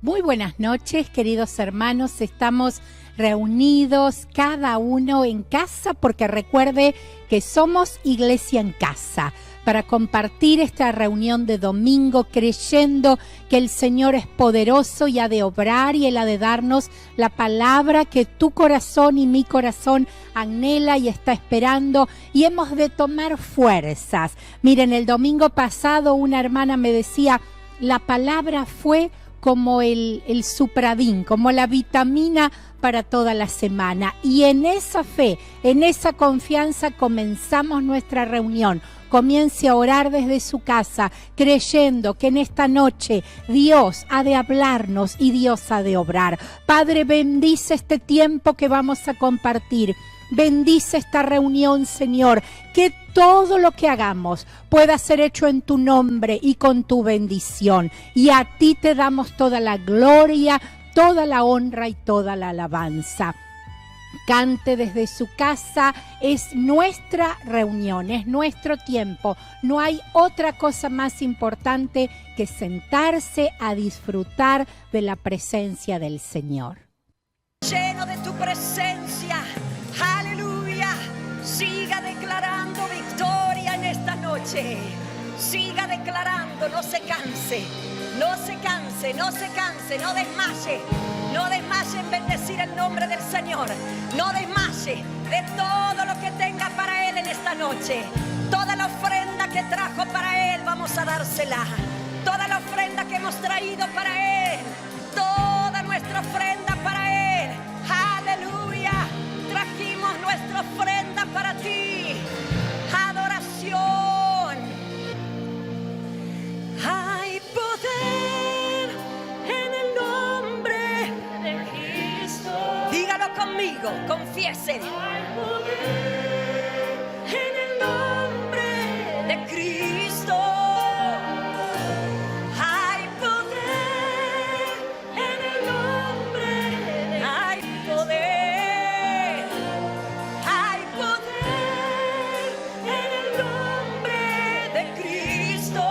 Muy buenas noches, queridos hermanos. Estamos reunidos cada uno en casa porque recuerde que somos Iglesia en Casa para compartir esta reunión de domingo creyendo que el Señor es poderoso y ha de obrar y Él ha de darnos la palabra que tu corazón y mi corazón anhela y está esperando, y hemos de tomar fuerzas. Miren, el domingo pasado una hermana me decía, la palabra fue como el Supradín, como la vitamina para toda la semana. Y en esa fe, en esa confianza comenzamos nuestra reunión. Comience a orar desde su casa, creyendo que en esta noche Dios ha de hablarnos y Dios ha de obrar. Padre, bendice este tiempo que vamos a compartir. Bendice esta reunión, Señor, que todo lo que hagamos pueda ser hecho en tu nombre y con tu bendición. Y a ti te damos toda la gloria, toda la honra y toda la alabanza. Cante desde su casa, es nuestra reunión, es nuestro tiempo. No hay otra cosa más importante que sentarse a disfrutar de la presencia del Señor. Lleno de tu presencia, aleluya. Siga declarando victoria en esta noche. Siga declarando, no se canse, no se canse, no se canse, no desmaye. No desmaye en bendecir el nombre del Señor. No desmaye de todo lo que tenga para Él en esta noche. Toda la ofrenda que trajo para Él, vamos a dársela. Toda la ofrenda que hemos traído para Él. Toda nuestra ofrenda para Él. Aleluya. Trajimos nuestra ofrenda para ti. Adoración. Hay poder en el nombre de Cristo. Dígalo conmigo, confiese. Hay poder en el nombre de Cristo. Hay poder en el nombre de Hay poder. Hay poder en el nombre de Cristo.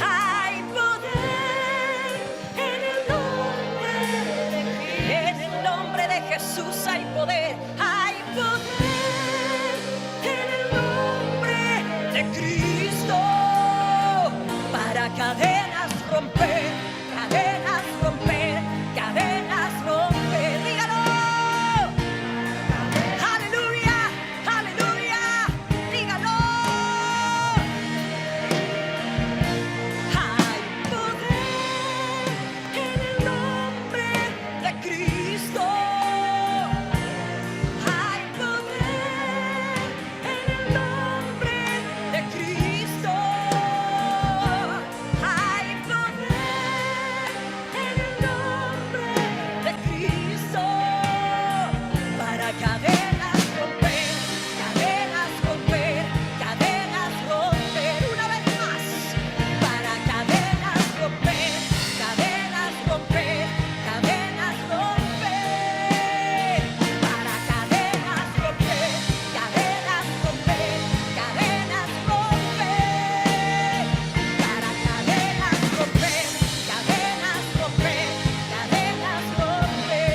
Hay poder en el nombre de Cristo. En el nombre de Jesús hay poder. Hay poder en el nombre de Cristo. Para cadenas romper, cadenas romper, cadenas romper. Dígalo. Aleluya, aleluya. Dígalo. Hay poder en el nombre de Cristo. Hay poder en el nombre de Cristo. Hay poder en el nombre de Cristo. Para cadenas romper, cadenas romper, cadenas romper. Una vez más. Para cadenas romper, cadenas romper, cadenas romper. Para cadenas romper, cadenas romper, cadenas romper. Para cadenas romper, cadenas romper, cadenas romper.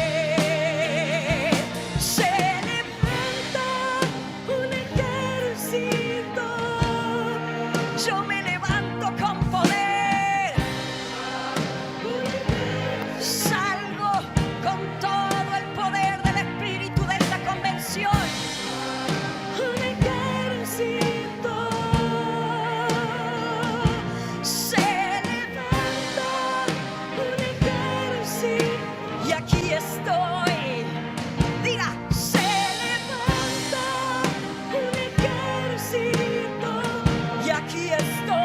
Se levanta un ejército. Yo me levanto con poder. Salgo con todo el poder del Espíritu de esta convención. Un ejército se levanta, un ejército, y aquí estoy. Diga, se levanta un ejército, y aquí estoy.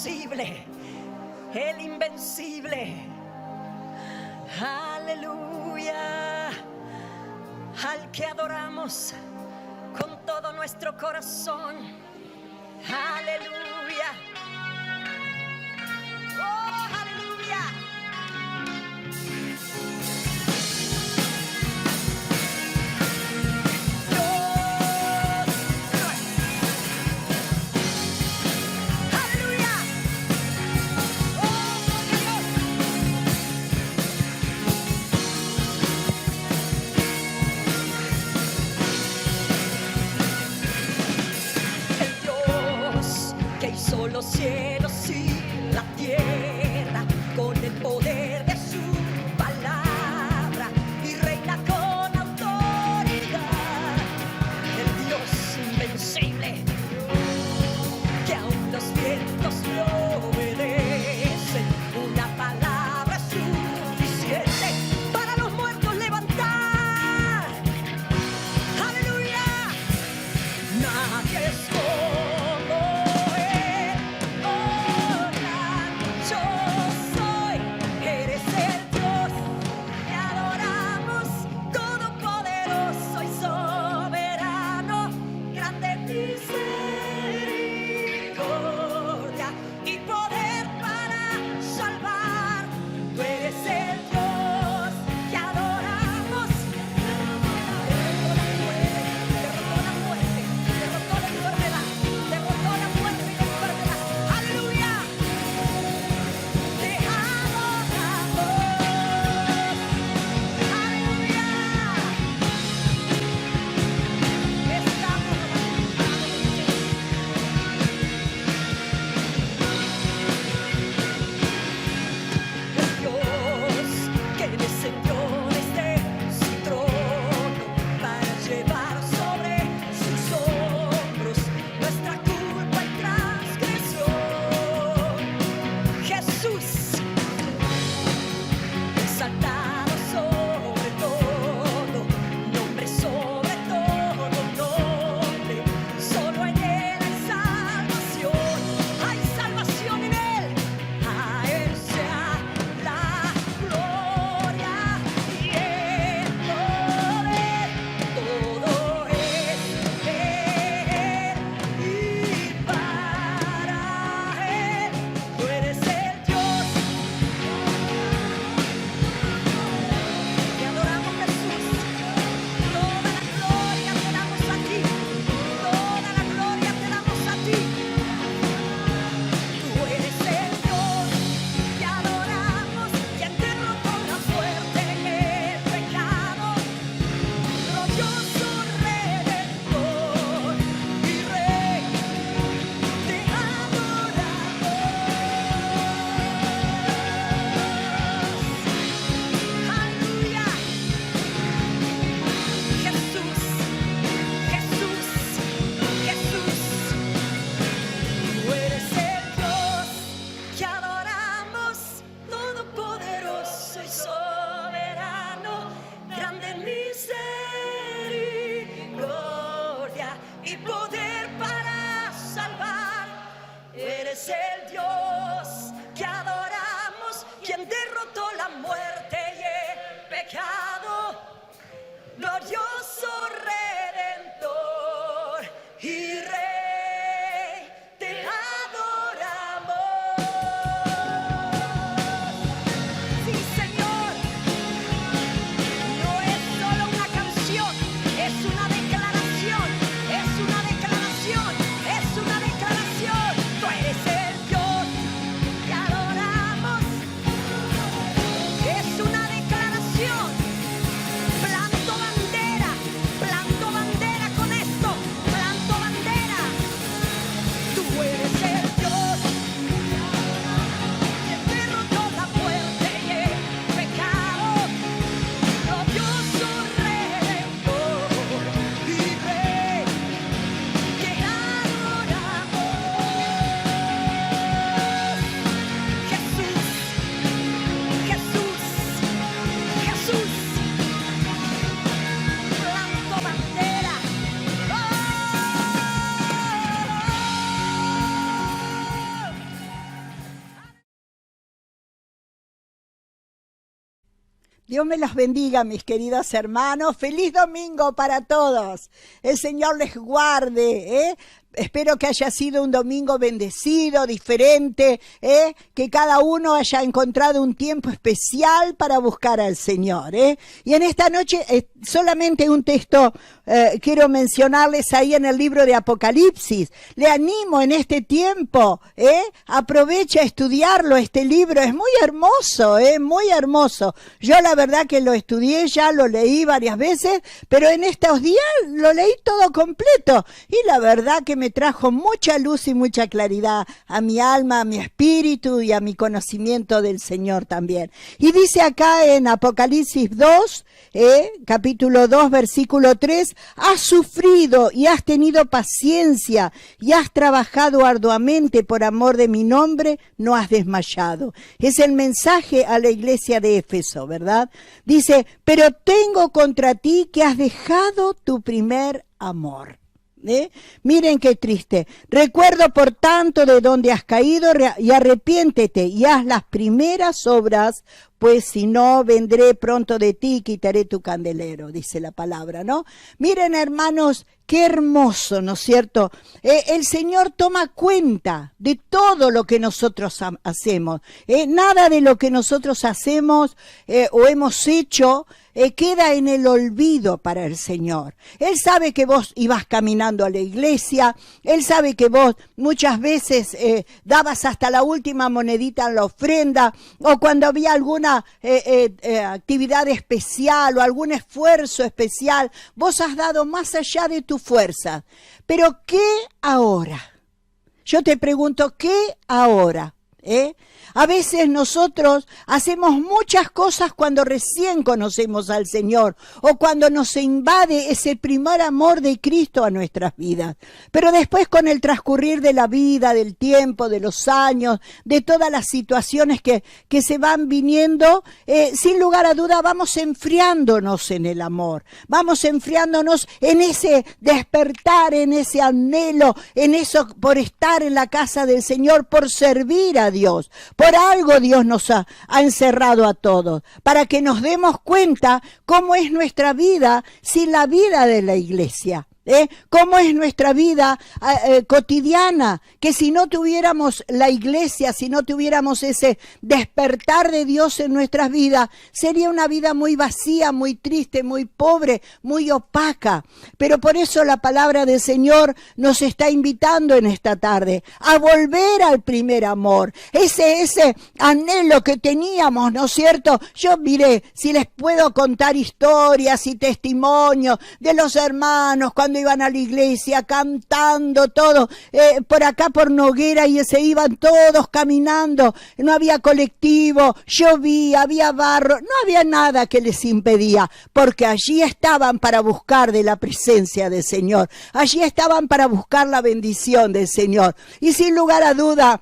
invencible, el invencible. Aleluya, al que adoramos con todo nuestro corazón. Aleluya. Oh, aleluya. Hizo los cielos y la tierra con el poder de su palabra y reina con autoridad. El Dios invencible que aún los vientos lo obedecen. Una palabra es suficiente para los muertos levantar. Aleluya. Nadie es es una declaración. Tú eres el Dios que adoramos. Dios me los bendiga, mis queridos hermanos. Feliz domingo para todos. El Señor les guarde, Espero que haya sido un domingo bendecido, diferente, que cada uno haya encontrado un tiempo especial para buscar al Señor. Y en esta noche solamente un texto quiero mencionarles ahí en el libro de Apocalipsis. Le animo en este tiempo, aproveche a estudiarlo, este libro. Es muy hermoso, muy hermoso. Yo la verdad que lo estudié, ya lo leí varias veces, pero en estos días lo leí todo completo. Y la verdad que me trajo mucha luz y mucha claridad a mi alma, a mi espíritu y a mi conocimiento del Señor también. Y dice acá en Apocalipsis 2, capítulo 2, versículo 3, has sufrido y has tenido paciencia y has trabajado arduamente por amor de mi nombre, no has desmayado. Es el mensaje a la iglesia de Éfeso, ¿verdad? Dice, pero tengo contra ti que has dejado tu primer amor. Miren qué triste. Recuerdo por tanto de donde has caído y arrepiéntete y haz las primeras obras, pues si no, vendré pronto de ti y quitaré tu candelero, dice la palabra, ¿no? Miren, hermanos, qué hermoso, ¿no es cierto? El Señor toma cuenta de todo lo que nosotros hacemos. Nada de lo que nosotros hacemos o hemos hecho queda en el olvido para el Señor. Él sabe que vos ibas caminando a la iglesia, Él sabe que vos muchas veces dabas hasta la última monedita en la ofrenda, o cuando había alguna actividad especial o algún esfuerzo especial, vos has dado más allá de tu fuerza. Pero ¿qué ahora? Yo te pregunto, ¿qué ahora? A veces nosotros hacemos muchas cosas cuando recién conocemos al Señor o cuando nos invade ese primer amor de Cristo a nuestras vidas. Pero después, con el transcurrir de la vida, del tiempo, de los años, de todas las situaciones que se van viniendo, sin lugar a duda vamos enfriándonos en el amor, vamos enfriándonos en ese despertar, en ese anhelo, en eso por estar en la casa del Señor, por servir a Dios. Por algo Dios nos ha encerrado a todos, para que nos demos cuenta cómo es nuestra vida sin la vida de la iglesia. Cómo es nuestra vida cotidiana, que si no tuviéramos la iglesia, si no tuviéramos ese despertar de Dios en nuestras vidas, sería una vida muy vacía, muy triste, muy pobre, muy opaca. Pero por eso la palabra del Señor nos está invitando en esta tarde a volver al primer amor, ese anhelo que teníamos, ¿no es cierto? Yo miré, si les puedo contar historias y testimonios de los hermanos cuando iban a la iglesia cantando todo, por acá por Noguera, y se iban todos caminando, no había colectivo, llovía, había barro, no había nada que les impedía, porque allí estaban para buscar de la presencia del Señor, allí estaban para buscar la bendición del Señor. Y sin lugar a duda,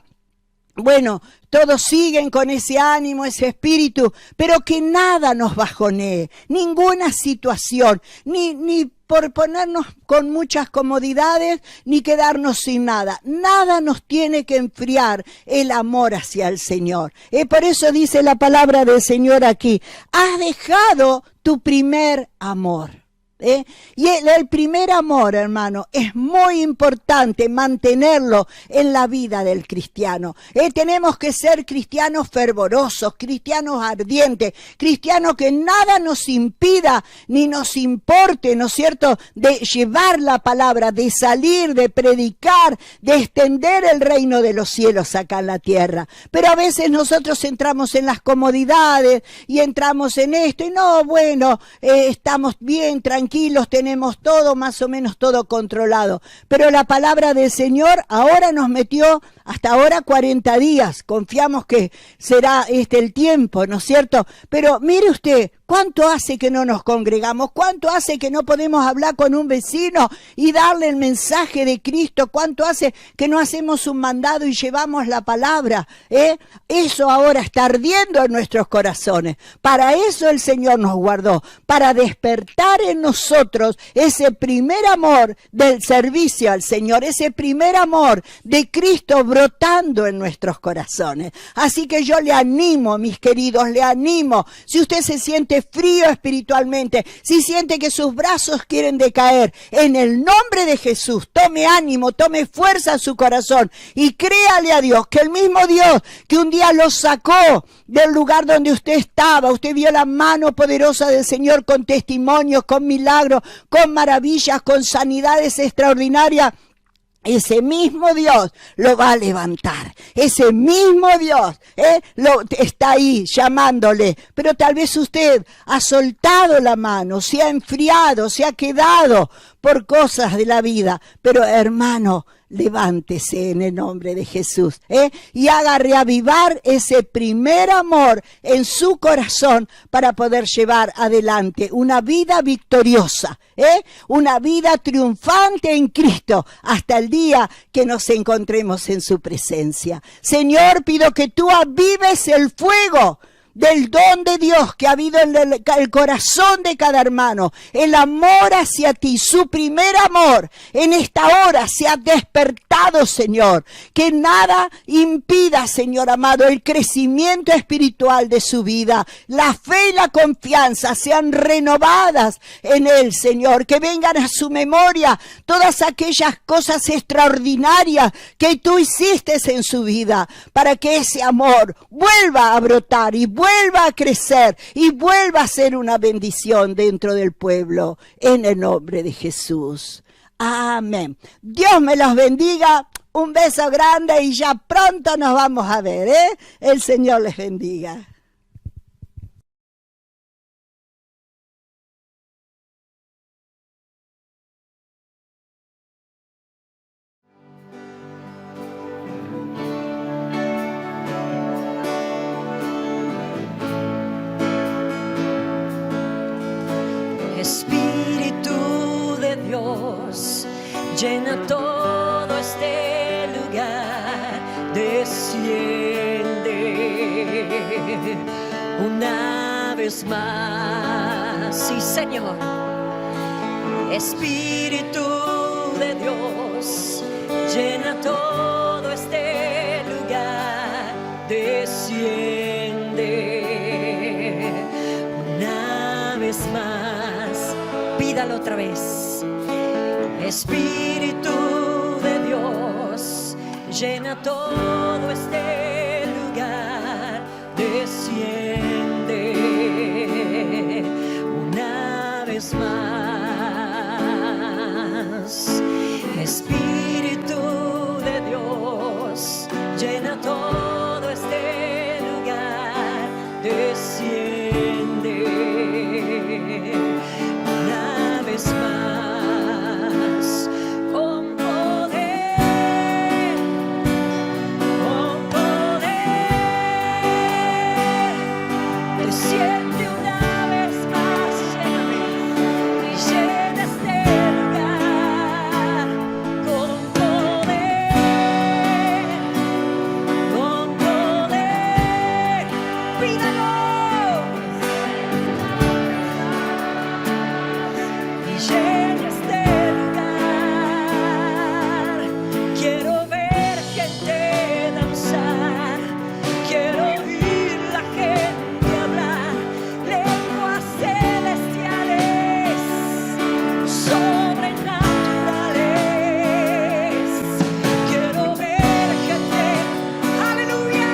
bueno, todos siguen con ese ánimo, ese espíritu, pero que nada nos bajonee, ninguna situación, ni por ponernos con muchas comodidades, ni quedarnos sin nada. Nada nos tiene que enfriar el amor hacia el Señor. Por eso dice la palabra del Señor aquí, has dejado tu primer amor. Y el primer amor, hermano, es muy importante mantenerlo en la vida del cristiano. Tenemos que ser cristianos fervorosos, cristianos ardientes, cristianos que nada nos impida ni nos importe, ¿no es cierto?, de llevar la palabra, de salir, de predicar, de extender el reino de los cielos acá en la tierra. Pero a veces nosotros entramos en las comodidades y entramos en esto y no, bueno, estamos bien, tranquilos, tenemos todo, más o menos todo controlado. Pero la palabra del Señor ahora nos metió hasta ahora 40 días. Confiamos que será el tiempo, ¿no es cierto? Pero mire usted, ¿cuánto hace que no nos congregamos? ¿Cuánto hace que no podemos hablar con un vecino y darle el mensaje de Cristo? ¿Cuánto hace que no hacemos un mandado y llevamos la palabra? Eso ahora está ardiendo en nuestros corazones. Para eso el Señor nos guardó, para despertar en nosotros ese primer amor del servicio al Señor, ese primer amor de Cristo brotando en nuestros corazones. Así que yo le animo, mis queridos, le animo. Si usted se siente siente frío espiritualmente, si siente que sus brazos quieren decaer, en el nombre de Jesús, tome ánimo, tome fuerza en su corazón y créale a Dios que el mismo Dios que un día lo sacó del lugar donde usted estaba, usted vio la mano poderosa del Señor con testimonios, con milagros, con maravillas, con sanidades extraordinarias. Ese mismo Dios lo va a levantar. Ese mismo Dios está ahí llamándole. Pero tal vez usted ha soltado la mano, se ha enfriado, se ha quedado por cosas de la vida. Pero hermano, levántese en el nombre de Jesús, y haga reavivar ese primer amor en su corazón para poder llevar adelante una vida victoriosa, una vida triunfante en Cristo hasta el día que nos encontremos en su presencia. Señor, pido que tú avives el fuego del don de Dios que ha habido en el corazón de cada hermano, el amor hacia ti, su primer amor, en esta hora se ha despertado, Señor, que nada impida, Señor amado, el crecimiento espiritual de su vida, la fe y la confianza sean renovadas en él, Señor, que vengan a su memoria todas aquellas cosas extraordinarias que tú hiciste en su vida, para que ese amor vuelva a brotar y vuelva a crecer y vuelva a ser una bendición dentro del pueblo, en el nombre de Jesús. Amén. Dios me los bendiga. Un beso grande y ya pronto nos vamos a ver, El Señor les bendiga. Espíritu de Dios, llena todo este lugar, desciende una vez más. Sí, Señor. Espíritu de Dios, llena todo este lugar, desciende una vez más. Pídalo otra vez. Espíritu de Dios, llena todo este lugar, desciende una vez más. Espíritu de Dios, llena todo este lugar, desciende una vez más, con poder, desciende una vez más, lléname y llena este lugar, con poder, pídalo. Llena este lugar. Quiero ver gente danzar, quiero oír la gente hablar, lenguas celestiales, sobrenaturales. Quiero ver gente, aleluya.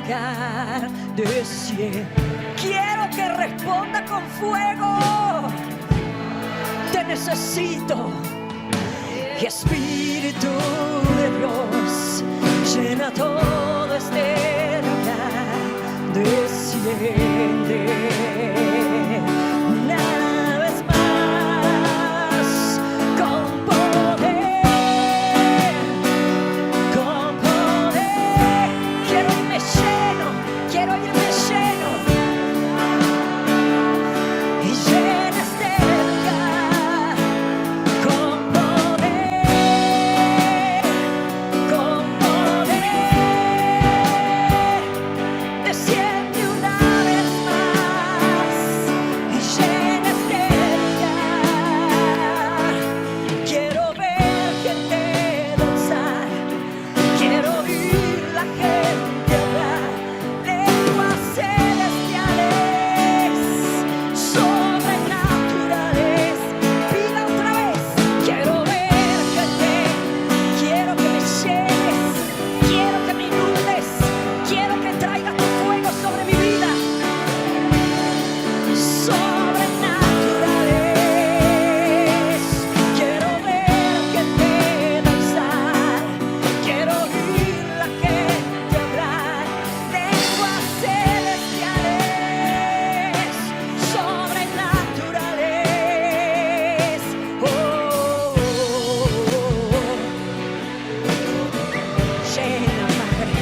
lugar desciende. Quiero que responda con fuego. Te necesito. Espíritu de Dios, llena todo este lugar, desciende una vez más con poder, con poder. Quiero irme lleno, quiero irme lleno y llena este lugar con poder, con poder. Desciende una vez más y llena este lugar. Quiero ver gente danzar, quiero oír la gente hablar, lenguas celestiales, sobrenaturales. Pida otra vez. Quiero ver gente, quiero que me llenes, quiero que me inundes, quiero que traigas tu fuego sobre mi vida. Sobrenaturales. Quiero ver gente danzar, quiero oír la gente hablar, lenguas celestiales, sobrenaturales. Llena, Padre,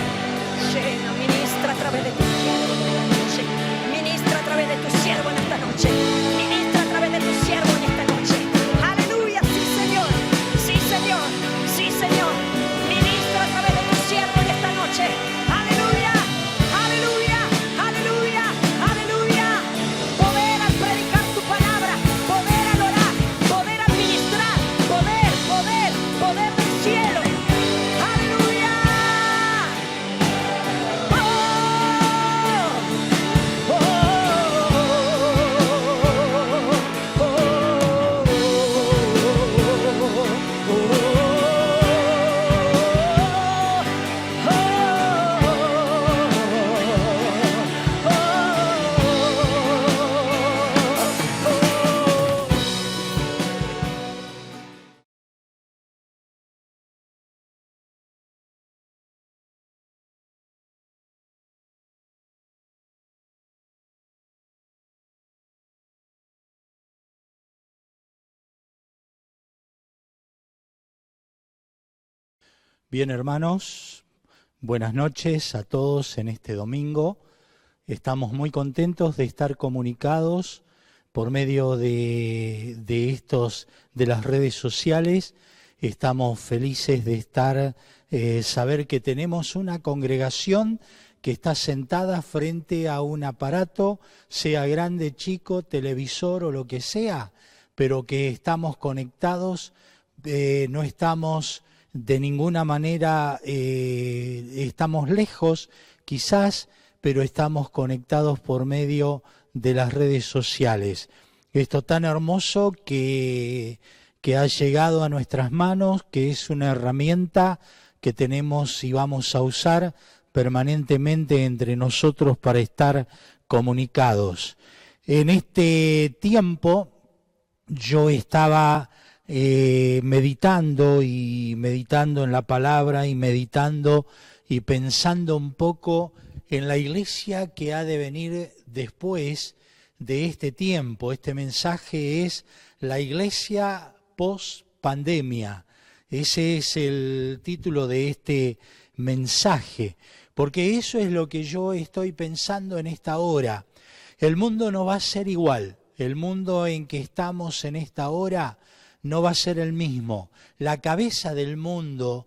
llena, ministra a través de tu siervo en esta noche, ministra a través de tu siervo en esta noche, ministra a través de tu siervo en esta noche. Aleluya, sí Señor, sí Señor, sí Señor, ministra a través de tu siervo en esta noche. Aleluya, aleluya, aleluya, aleluya. Poder al predicar tu palabra, poder al orar, poder al ministrar, poder, poder, poder del cielo. Aleluya. Bien, hermanos, buenas noches a todos en este domingo. Estamos muy contentos de estar comunicados por medio de las redes sociales. Estamos felices de saber que tenemos una congregación que está sentada frente a un aparato, sea grande, chico, televisor o lo que sea, pero que estamos conectados, no estamos de ninguna manera, estamos lejos quizás, pero estamos conectados por medio de las redes sociales. Esto tan hermoso que ha llegado a nuestras manos, que es una herramienta que tenemos y vamos a usar permanentemente entre nosotros para estar comunicados. En este tiempo yo estaba meditando en la palabra y meditando y pensando un poco en la iglesia que ha de venir después de este tiempo. Este mensaje es la iglesia post pandemia. Ese es el título de este mensaje, porque eso es lo que yo estoy pensando en esta hora. El mundo no va a ser igual. El mundo en que estamos en esta hora no va a ser el mismo. La cabeza del mundo,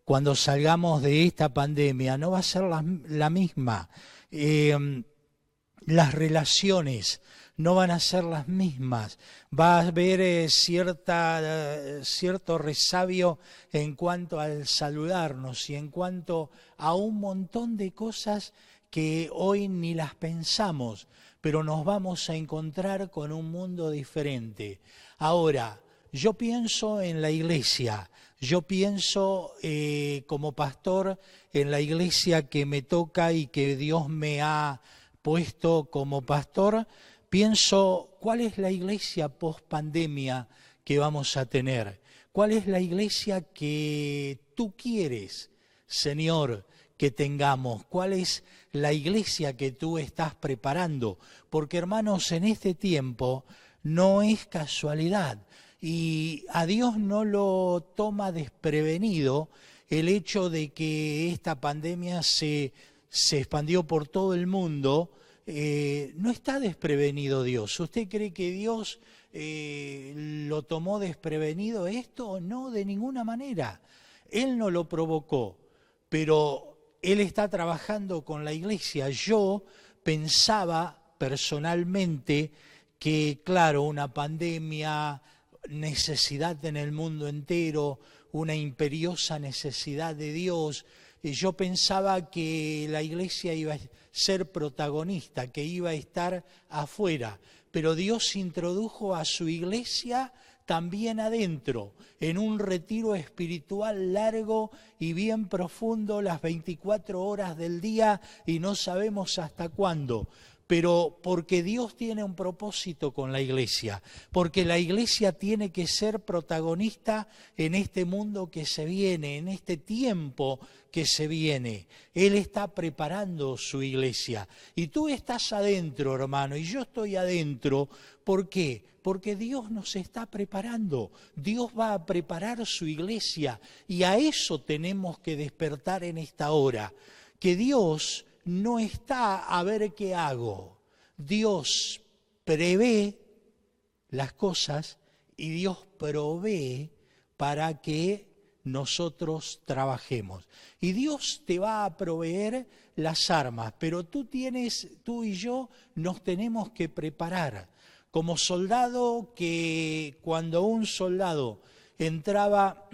cuando salgamos de esta pandemia, no va a ser la misma. Las relaciones no van a ser las mismas. Va a haber cierto resabio en cuanto al saludarnos y en cuanto a un montón de cosas que hoy ni las pensamos, pero nos vamos a encontrar con un mundo diferente. Ahora, yo pienso en la iglesia, yo pienso como pastor en la iglesia que me toca y que Dios me ha puesto como pastor, pienso cuál es la iglesia post pandemia que vamos a tener, cuál es la iglesia que tú quieres, Señor, que tengamos, cuál es la iglesia que tú estás preparando, porque hermanos, en este tiempo no es casualidad y a Dios no lo toma desprevenido el hecho de que esta pandemia se expandió por todo el mundo. No está desprevenido Dios. ¿Usted cree que Dios lo tomó desprevenido esto? No, de ninguna manera. Él no lo provocó, pero Él está trabajando con la iglesia. Yo pensaba personalmente que, claro, una pandemia, necesidad en el mundo entero, una imperiosa necesidad de Dios. Yo pensaba que la iglesia iba a ser protagonista, que iba a estar afuera, pero Dios introdujo a su iglesia también adentro, en un retiro espiritual largo y bien profundo, las 24 horas del día y no sabemos hasta cuándo. Pero porque Dios tiene un propósito con la iglesia, porque la iglesia tiene que ser protagonista en este mundo que se viene, en este tiempo que se viene. Él está preparando su iglesia. Y tú estás adentro, hermano, y yo estoy adentro. ¿Por qué? Porque Dios nos está preparando. Dios va a preparar su iglesia y a eso tenemos que despertar en esta hora. Que Dios no está a ver qué hago. Dios prevé las cosas y Dios provee para que nosotros trabajemos. Y Dios te va a proveer las armas, pero tú y yo nos tenemos que preparar. Como soldado, que cuando un soldado entraba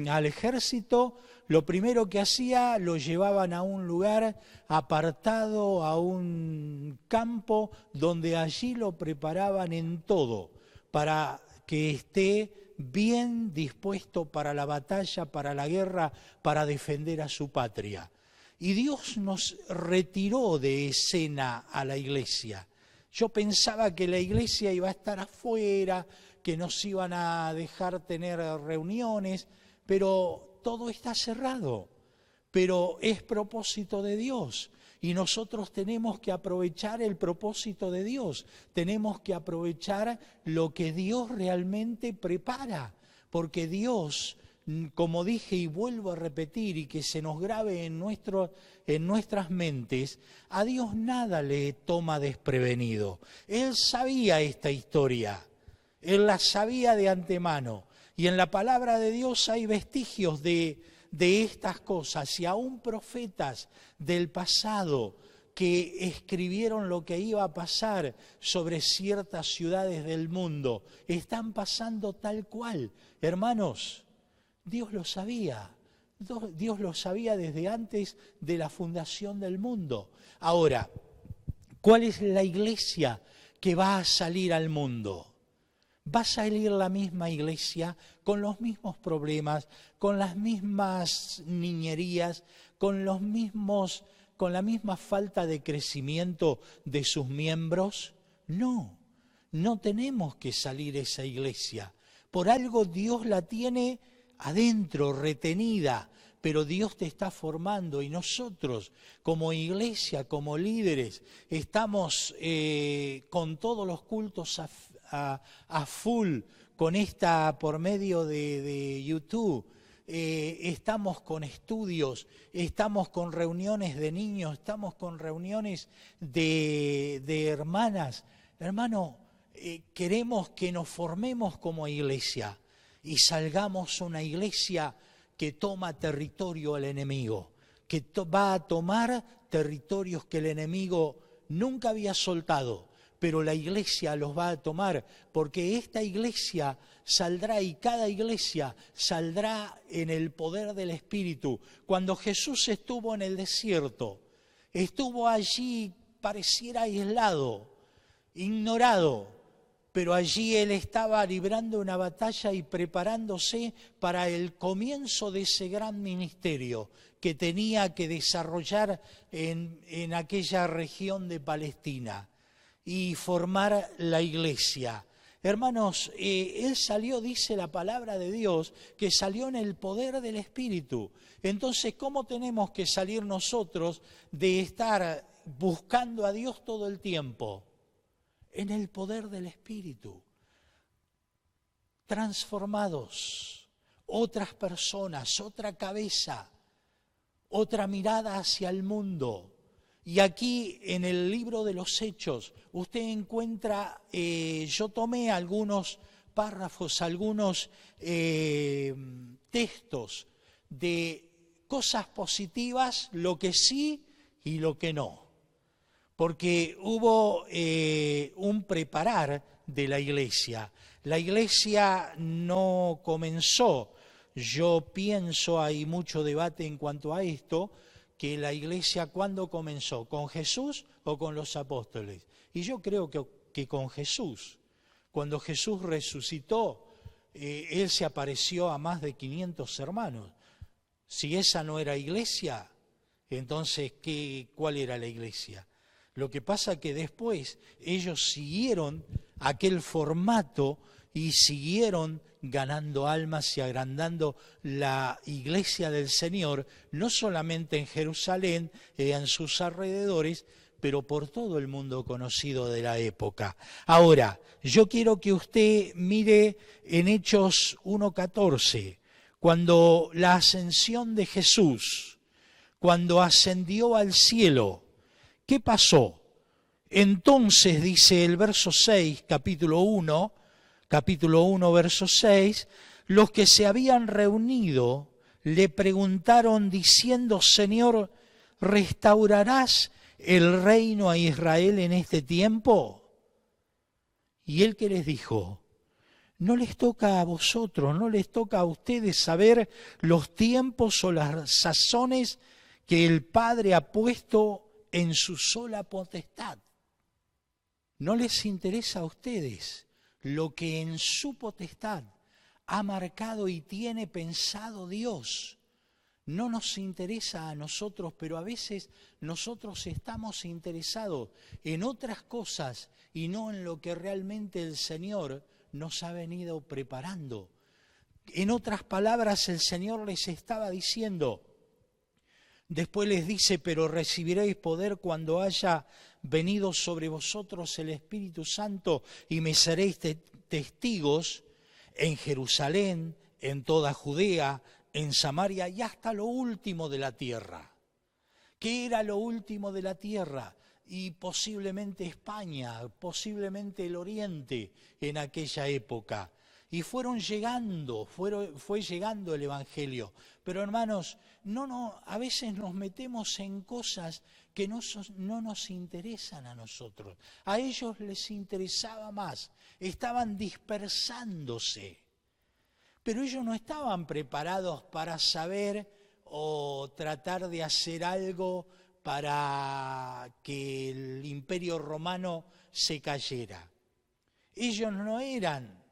al ejército, lo primero que hacía, lo llevaban a un lugar apartado, a un campo, donde allí lo preparaban en todo, para que esté bien dispuesto para la batalla, para la guerra, para defender a su patria. Y Dios nos retiró de escena a la iglesia. Yo pensaba que la iglesia iba a estar afuera, que nos iban a dejar tener reuniones, pero todo está cerrado. Pero es propósito de Dios y nosotros tenemos que aprovechar el propósito de Dios. Tenemos que aprovechar lo que Dios realmente prepara, porque Dios, como dije y vuelvo a repetir y que se nos grabe en nuestras mentes, a Dios nada le toma desprevenido. Él sabía esta historia, Él la sabía de antemano y en la palabra de Dios hay vestigios de estas cosas y aún profetas del pasado que escribieron lo que iba a pasar sobre ciertas ciudades del mundo. Están pasando tal cual. Hermanos, Dios lo sabía. Dios lo sabía desde antes de la fundación del mundo. Ahora, ¿cuál es la iglesia que va a salir al mundo? Va a salir la misma iglesia con los mismos problemas, con las mismas niñerías, con la misma falta de crecimiento de sus miembros. No tenemos que salir esa iglesia. Por algo Dios la tiene adentro, retenida, pero Dios te está formando y nosotros como iglesia, como líderes, estamos con todos los cultos a full, con por medio de YouTube, estamos con estudios, estamos con reuniones de niños, estamos con reuniones de hermanas. Hermano, queremos que nos formemos como iglesia y salgamos una iglesia que toma territorio al enemigo, que va a tomar territorios que el enemigo nunca había soltado, pero la iglesia los va a tomar, porque esta iglesia saldrá y cada iglesia saldrá en el poder del Espíritu. Cuando Jesús estuvo en el desierto, estuvo allí, pareciera aislado, ignorado, pero allí él estaba librando una batalla y preparándose para el comienzo de ese gran ministerio que tenía que desarrollar en aquella región de Palestina y formar la iglesia. Hermanos, él salió, dice la palabra de Dios, que salió en el poder del Espíritu. Entonces, ¿cómo tenemos que salir nosotros de estar buscando a Dios todo el tiempo? En el poder del Espíritu. Transformados, otras personas, otra cabeza, otra mirada hacia el mundo. Y aquí en el libro de los Hechos usted encuentra, yo tomé algunos párrafos, algunos textos de cosas positivas, lo que sí y lo que no. Porque hubo un preparar de la iglesia. La iglesia no comenzó, yo pienso, hay mucho debate en cuanto a esto, que la iglesia ¿cuándo comenzó? ¿Con Jesús o con los apóstoles? Y yo creo que con Jesús. Cuando Jesús resucitó, Él se apareció a más de 500 hermanos. Si esa no era iglesia, entonces ¿cuál era la iglesia? Lo que pasa que después ellos siguieron aquel formato y siguieron ganando almas y agrandando la iglesia del Señor, no solamente en Jerusalén, en sus alrededores, pero por todo el mundo conocido de la época. Ahora, yo quiero que usted mire en Hechos 1:14, cuando la ascensión de Jesús, cuando ascendió al cielo, ¿qué pasó? Entonces, dice el verso 6, capítulo 1, verso 6, los que se habían reunido le preguntaron diciendo, Señor, ¿restaurarás el reino a Israel en este tiempo? Y él que les dijo, no les toca a vosotros, no les toca a ustedes saber los tiempos o las sazones que el Padre ha puesto en su sola potestad. No les interesa a ustedes lo que en su potestad ha marcado y tiene pensado Dios. No nos interesa a nosotros, pero a veces nosotros estamos interesados en otras cosas y no en lo que realmente el Señor nos ha venido preparando. En otras palabras, el Señor les estaba diciendo, después les dice, pero recibiréis poder cuando haya venido sobre vosotros el Espíritu Santo y me seréis testigos en Jerusalén, en toda Judea, en Samaria y hasta lo último de la tierra. ¿Qué era lo último de la tierra? Y posiblemente España, posiblemente el Oriente en aquella época. Y fueron llegando, fue llegando el Evangelio. Pero hermanos, a veces nos metemos en cosas que no nos interesan a nosotros. A ellos les interesaba más, estaban dispersándose. Pero ellos no estaban preparados para saber o tratar de hacer algo para que el Imperio Romano se cayera. Ellos no eran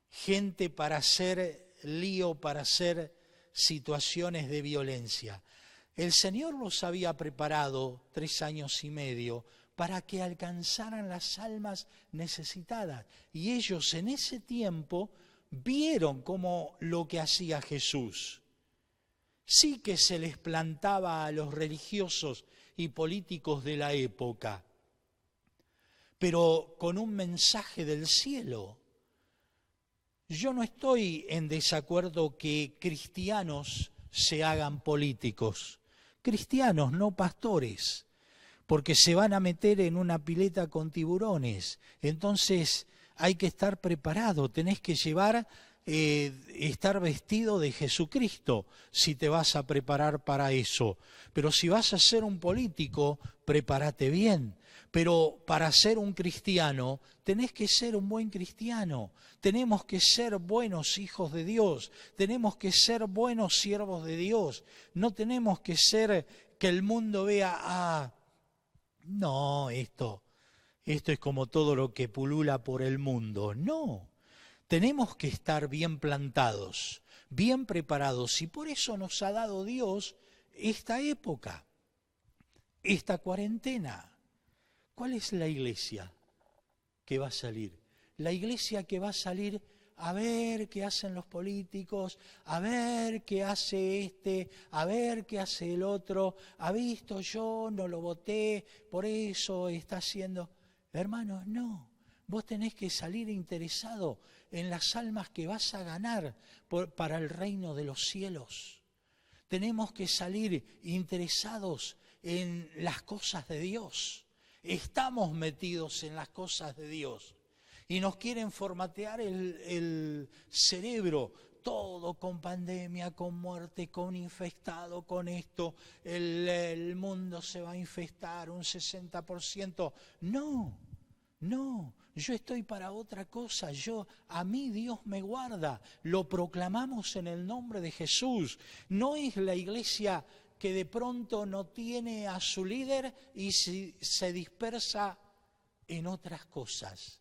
gente para hacer lío, para hacer situaciones de violencia. El Señor los había preparado 3 años y medio para que alcanzaran las almas necesitadas. Y ellos en ese tiempo vieron cómo lo que hacía Jesús. Sí que se les plantaba a los religiosos y políticos de la época, pero con un mensaje del cielo. Yo no estoy en desacuerdo que cristianos se hagan políticos. Cristianos, no pastores, porque se van a meter en una pileta con tiburones. Entonces hay que estar preparado, tenés que estar vestido de Jesucristo si te vas a preparar para eso. Pero si vas a ser un político, prepárate bien. Pero para ser un cristiano, tenés que ser un buen cristiano. Tenemos que ser buenos hijos de Dios. Tenemos que ser buenos siervos de Dios. No tenemos que ser que el mundo vea, no, esto esto es como todo lo que pulula por el mundo. No, tenemos que estar bien plantados, bien preparados, y por eso nos ha dado Dios esta época, esta cuarentena. ¿Cuál es la iglesia que va a salir? La iglesia que va a salir a ver qué hacen los políticos, a ver qué hace este, a ver qué hace el otro. ¿Ha visto? Yo no lo voté, por eso está haciendo... Hermanos, no. Vos tenés que salir interesado en las almas que vas a ganar para el reino de los cielos. Tenemos que salir interesados en las cosas de Dios. Estamos metidos en las cosas de Dios. Y nos quieren formatear el cerebro, todo con pandemia, con muerte, con infectado, con esto, el mundo se va a infestar un 60%. No, yo estoy para otra cosa, a mí Dios me guarda, lo proclamamos en el nombre de Jesús. No es la iglesia que de pronto no tiene a su líder y se dispersa en otras cosas.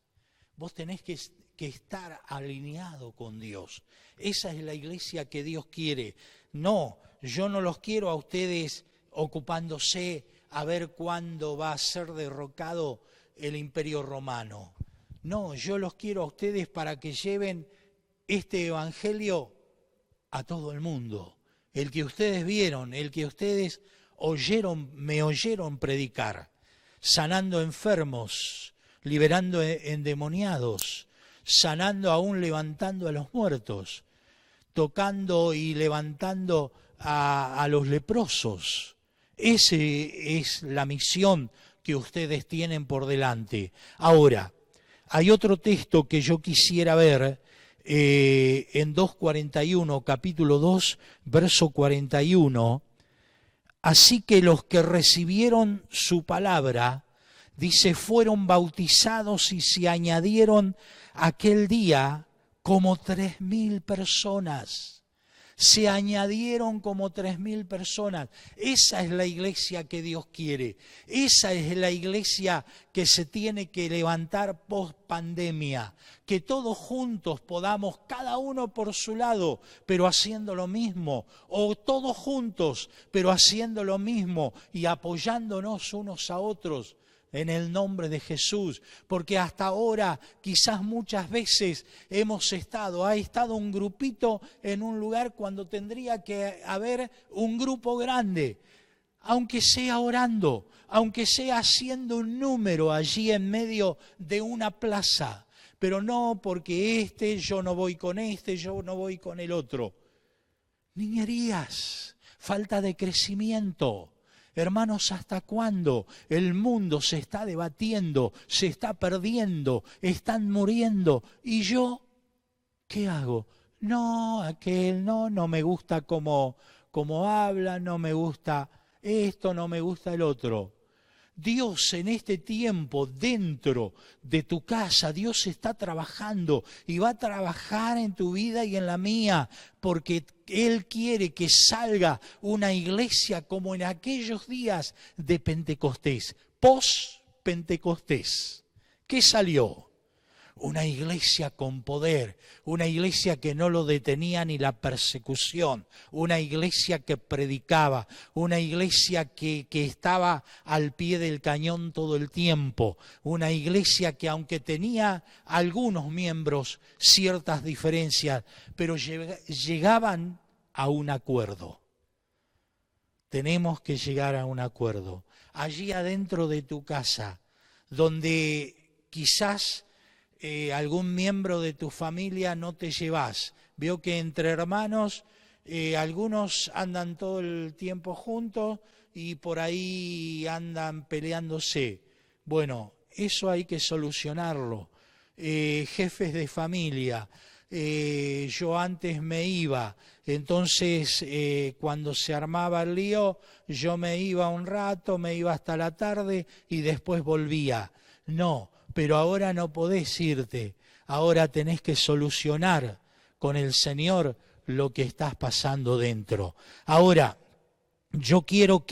Vos tenés que estar alineado con Dios. Esa es la iglesia que Dios quiere. No, yo no los quiero a ustedes ocupándose a ver cuándo va a ser derrocado el Imperio Romano. No, yo los quiero a ustedes para que lleven este evangelio a todo el mundo. El que ustedes vieron, el que ustedes me oyeron predicar, sanando enfermos, liberando endemoniados, sanando aún levantando a los muertos, tocando y levantando a los leprosos. Esa es la misión que ustedes tienen por delante. Ahora, hay otro texto que yo quisiera ver en 2:41, capítulo 2, verso 41. Así que los que recibieron su palabra, dice, fueron bautizados y se añadieron aquel día como 3.000 personas. Se añadieron como 3.000 personas. Esa es la iglesia que Dios quiere. Esa es la iglesia que se tiene que levantar post pandemia. Que todos juntos podamos, cada uno por su lado, pero haciendo lo mismo. O todos juntos, pero haciendo lo mismo y apoyándonos unos a otros. En el nombre de Jesús, porque hasta ahora quizás muchas veces ha estado un grupito en un lugar cuando tendría que haber un grupo grande, aunque sea orando, aunque sea haciendo un número allí en medio de una plaza, pero no porque yo no voy con yo no voy con el otro. Niñerías, falta de crecimiento. Hermanos, ¿hasta cuándo el mundo se está debatiendo, se está perdiendo, están muriendo? ¿Y yo qué hago? No, aquel no me gusta cómo habla, no me gusta esto, no me gusta el otro. Dios en este tiempo dentro de tu casa, Dios está trabajando y va a trabajar en tu vida y en la mía, porque Él quiere que salga una iglesia como en aquellos días de Pentecostés, post-Pentecostés. ¿Qué salió? Una iglesia con poder, una iglesia que no lo detenía ni la persecución, una iglesia que predicaba, una iglesia que estaba al pie del cañón todo el tiempo, una iglesia que aunque tenía algunos miembros ciertas diferencias, pero llegaban a un acuerdo. Tenemos que llegar a un acuerdo. Allí adentro de tu casa, donde quizás algún miembro de tu familia no te llevas. Veo que entre hermanos algunos andan todo el tiempo juntos y por ahí andan peleándose. Bueno, eso hay que solucionarlo. Jefes de familia, yo antes me iba, entonces cuando se armaba el lío yo me iba un rato, me iba hasta la tarde y después volvía. No. Pero ahora no podés irte, ahora tenés que solucionar con el Señor lo que estás pasando dentro. Ahora, yo quiero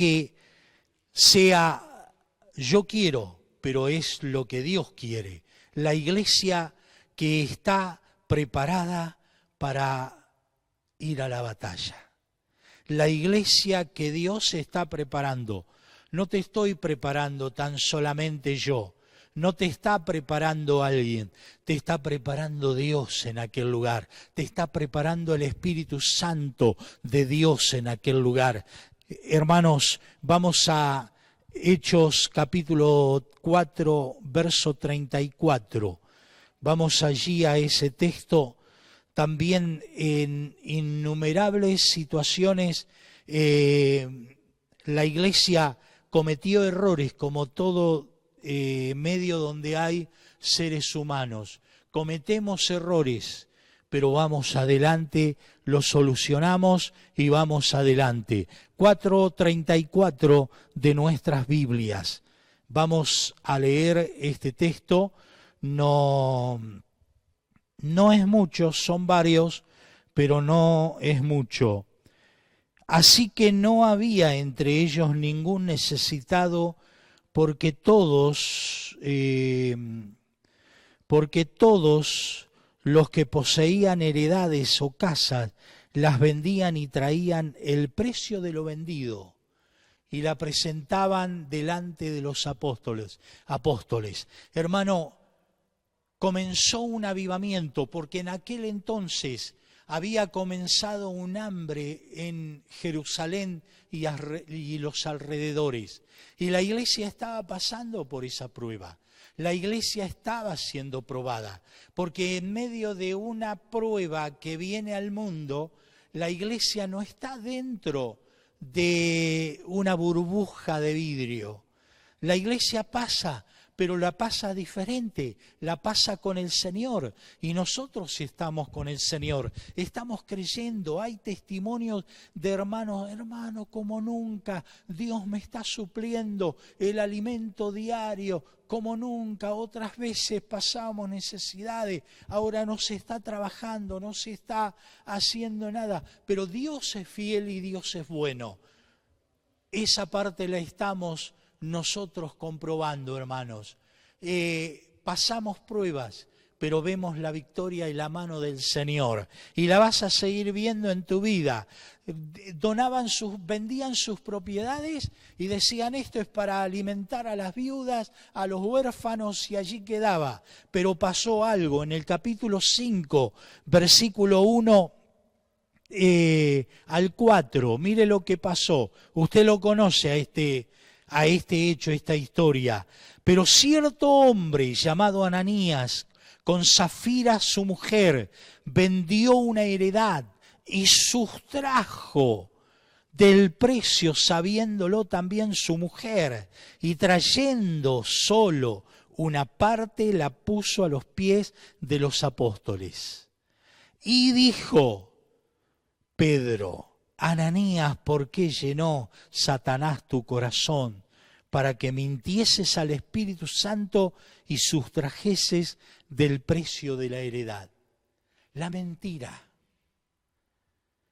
pero es lo que Dios quiere. La iglesia que está preparada para ir a la batalla. La iglesia que Dios está preparando. No te estoy preparando tan solamente yo. No te está preparando alguien, te está preparando Dios en aquel lugar, te está preparando el Espíritu Santo de Dios en aquel lugar. Hermanos, vamos a Hechos capítulo 4, verso 34. Vamos allí a ese texto. También en innumerables situaciones la iglesia cometió errores como todo medio donde hay seres humanos. Cometemos errores, pero vamos adelante, los solucionamos y vamos adelante. 4:34 de nuestras Biblias. Vamos a leer este texto. No es mucho, son varios, pero no es mucho. Así que no había entre ellos ningún necesitado, porque todos los que poseían heredades o casas las vendían y traían el precio de lo vendido y la presentaban delante de los apóstoles. Hermano, comenzó un avivamiento porque en aquel entonces había comenzado un hambre en Jerusalén y los alrededores. Y la iglesia estaba pasando por esa prueba. La iglesia estaba siendo probada, porque en medio de una prueba que viene al mundo, la iglesia no está dentro de una burbuja de vidrio. La iglesia pasa, pero la pasa diferente, la pasa con el Señor. Y nosotros estamos con el Señor, estamos creyendo. Hay testimonios de hermanos, como nunca, Dios me está supliendo el alimento diario, como nunca. Otras veces pasamos necesidades, ahora no se está trabajando, no se está haciendo nada, pero Dios es fiel y Dios es bueno. Esa parte la estamos nosotros comprobando, hermanos. Pasamos pruebas, pero vemos la victoria y la mano del Señor. Y la vas a seguir viendo en tu vida. Vendían sus propiedades y decían, esto es para alimentar a las viudas, a los huérfanos, y allí quedaba. Pero pasó algo en el capítulo 5, versículo 1 al 4. Mire lo que pasó. Usted lo conoce a este hecho, esta historia. Pero cierto hombre llamado Ananías, con Safira su mujer, vendió una heredad y sustrajo del precio, sabiéndolo también su mujer, y trayendo solo una parte la puso a los pies de los apóstoles. Y dijo Pedro: Ananías, ¿por qué llenó Satanás tu corazón para que mintieses al Espíritu Santo y sustrajeses del precio de la heredad? La mentira.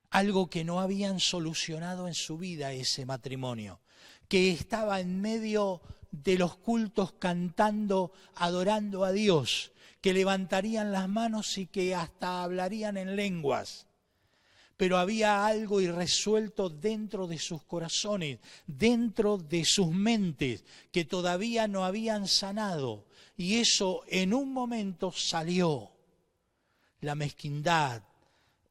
Algo que no habían solucionado en su vida ese matrimonio, que estaba en medio de los cultos cantando, adorando a Dios, que levantarían las manos y que hasta hablarían en lenguas. Pero había algo irresuelto dentro de sus corazones, dentro de sus mentes, que todavía no habían sanado. Y eso en un momento salió. La mezquindad.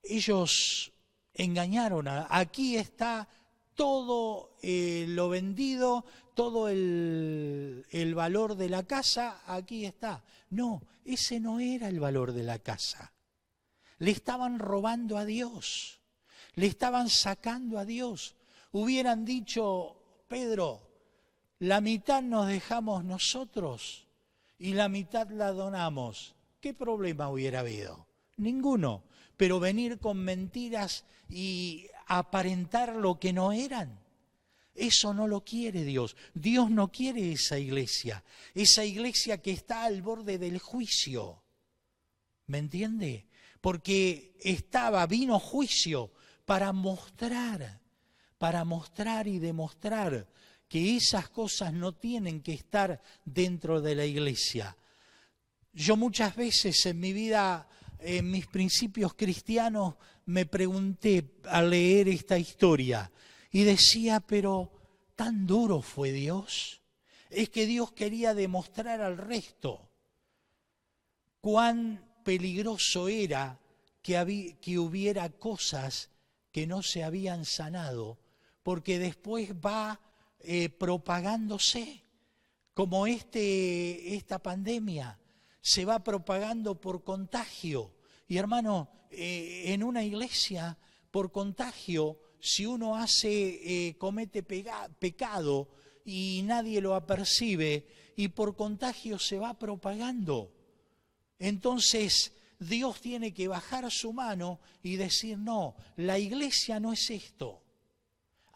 Ellos engañaron. Aquí está todo lo vendido, todo el valor de la casa, aquí está. No, ese no era el valor de la casa. Le estaban robando a Dios. Le estaban sacando a Dios. Hubieran dicho, Pedro, la mitad nos dejamos nosotros y la mitad la donamos. ¿Qué problema hubiera habido? Ninguno. Pero venir con mentiras y aparentar lo que no eran, eso no lo quiere Dios. Dios no quiere esa iglesia que está al borde del juicio. ¿Me entiende? Porque vino juicio para mostrar y demostrar que esas cosas no tienen que estar dentro de la iglesia. Yo muchas veces en mi vida, en mis principios cristianos, me pregunté al leer esta historia y decía, pero ¿tan duro fue Dios? Es que Dios quería demostrar al resto cuán peligroso era que hubiera cosas que no se habían sanado, porque después va propagándose, como esta pandemia se va propagando por contagio. Y hermano, en una iglesia, por contagio, si uno comete pecado y nadie lo apercibe, y por contagio se va propagando. Entonces Dios tiene que bajar su mano y decir, no, la iglesia no es esto.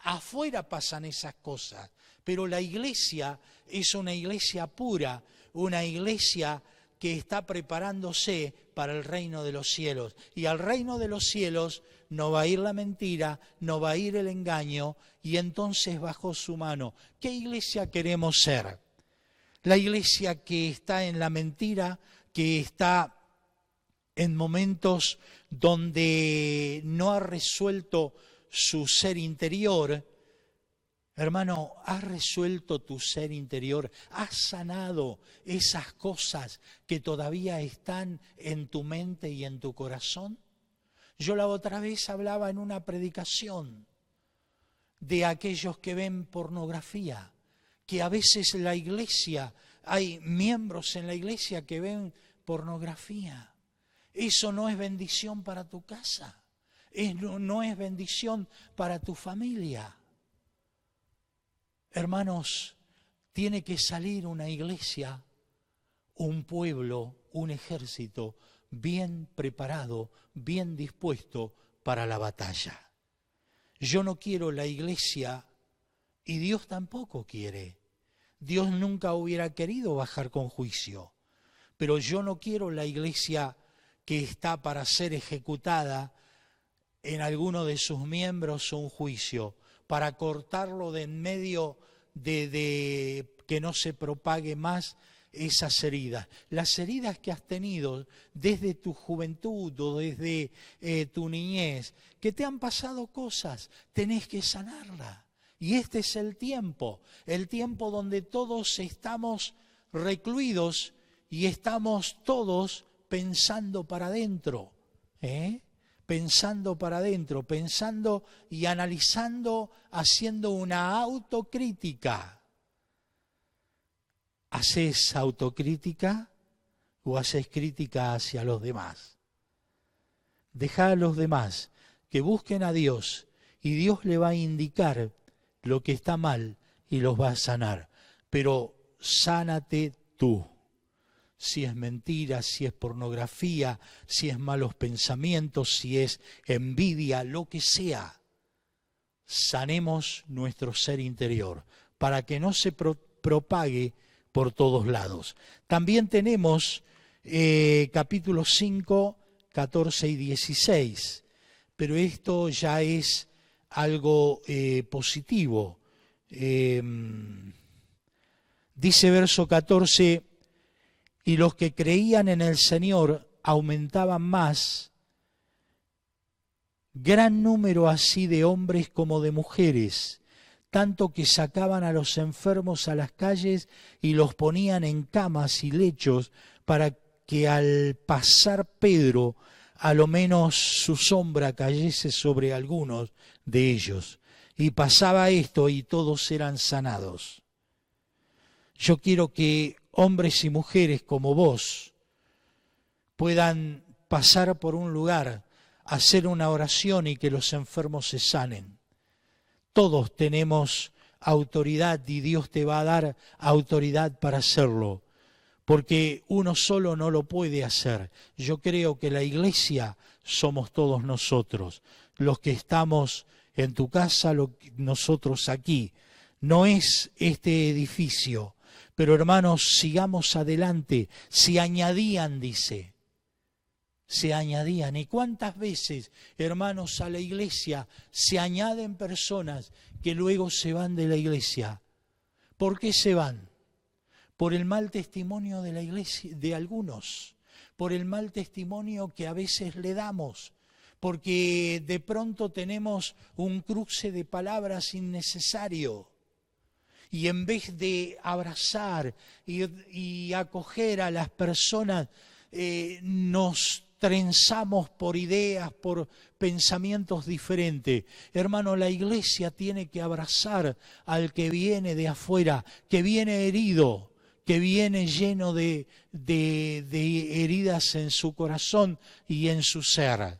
Afuera pasan esas cosas, pero la iglesia es una iglesia pura, una iglesia que está preparándose para el reino de los cielos. Y al reino de los cielos no va a ir la mentira, no va a ir el engaño, y entonces bajó su mano. ¿Qué iglesia queremos ser? La iglesia que está en la mentira, que está en momentos donde no ha resuelto su ser interior. Hermano, ¿has resuelto tu ser interior? ¿Has sanado esas cosas que todavía están en tu mente y en tu corazón? Yo la otra vez hablaba en una predicación de aquellos que ven pornografía, que a veces la iglesia, hay miembros en la iglesia que ven pornografía. Eso no es bendición para tu casa, no es bendición para tu familia. Hermanos, tiene que salir una iglesia, un pueblo, un ejército bien preparado, bien dispuesto para la batalla. Yo no quiero la iglesia, y Dios tampoco quiere. Dios nunca hubiera querido bajar con juicio, pero yo no quiero la iglesia que está para ser ejecutada en alguno de sus miembros un juicio, para cortarlo de en medio de que no se propague más esas heridas. Las heridas que has tenido desde tu juventud o desde tu niñez, que te han pasado cosas, tenés que sanarlas. Y este es el tiempo donde todos estamos recluidos y estamos todos pensando para adentro, pensando para adentro, pensando y analizando, haciendo una autocrítica. ¿Haces autocrítica o haces crítica hacia los demás? Deja a los demás que busquen a Dios y Dios le va a indicar lo que está mal y los va a sanar. Pero sánate tú. Si es mentira, si es pornografía, si es malos pensamientos, si es envidia, lo que sea. Sanemos nuestro ser interior para que no se propague por todos lados. También tenemos capítulos 5, 14 y 16, pero esto ya es algo positivo. Dice verso 14, y los que creían en el Señor aumentaban más, gran número así de hombres como de mujeres, tanto que sacaban a los enfermos a las calles y los ponían en camas y lechos para que al pasar Pedro, a lo menos su sombra cayese sobre algunos de ellos. Y pasaba esto y todos eran sanados. Yo quiero que hombres y mujeres como vos puedan pasar por un lugar, hacer una oración y que los enfermos se sanen. Todos tenemos autoridad y Dios te va a dar autoridad para hacerlo, porque uno solo no lo puede hacer. Yo creo que la iglesia somos todos nosotros, los que estamos en tu casa, nosotros aquí. No es este edificio, pero hermanos, sigamos adelante. Se añadían, dice. Se añadían. ¿Y cuántas veces, hermanos, a la iglesia se añaden personas que luego se van de la iglesia? ¿Por qué se van? Por el mal testimonio de la iglesia, de algunos, por el mal testimonio que a veces le damos, porque de pronto tenemos un cruce de palabras innecesario. Y en vez de abrazar y acoger a las personas, nos trenzamos por ideas, por pensamientos diferentes. Hermano, la iglesia tiene que abrazar al que viene de afuera, que viene herido, que viene lleno de heridas en su corazón y en su ser.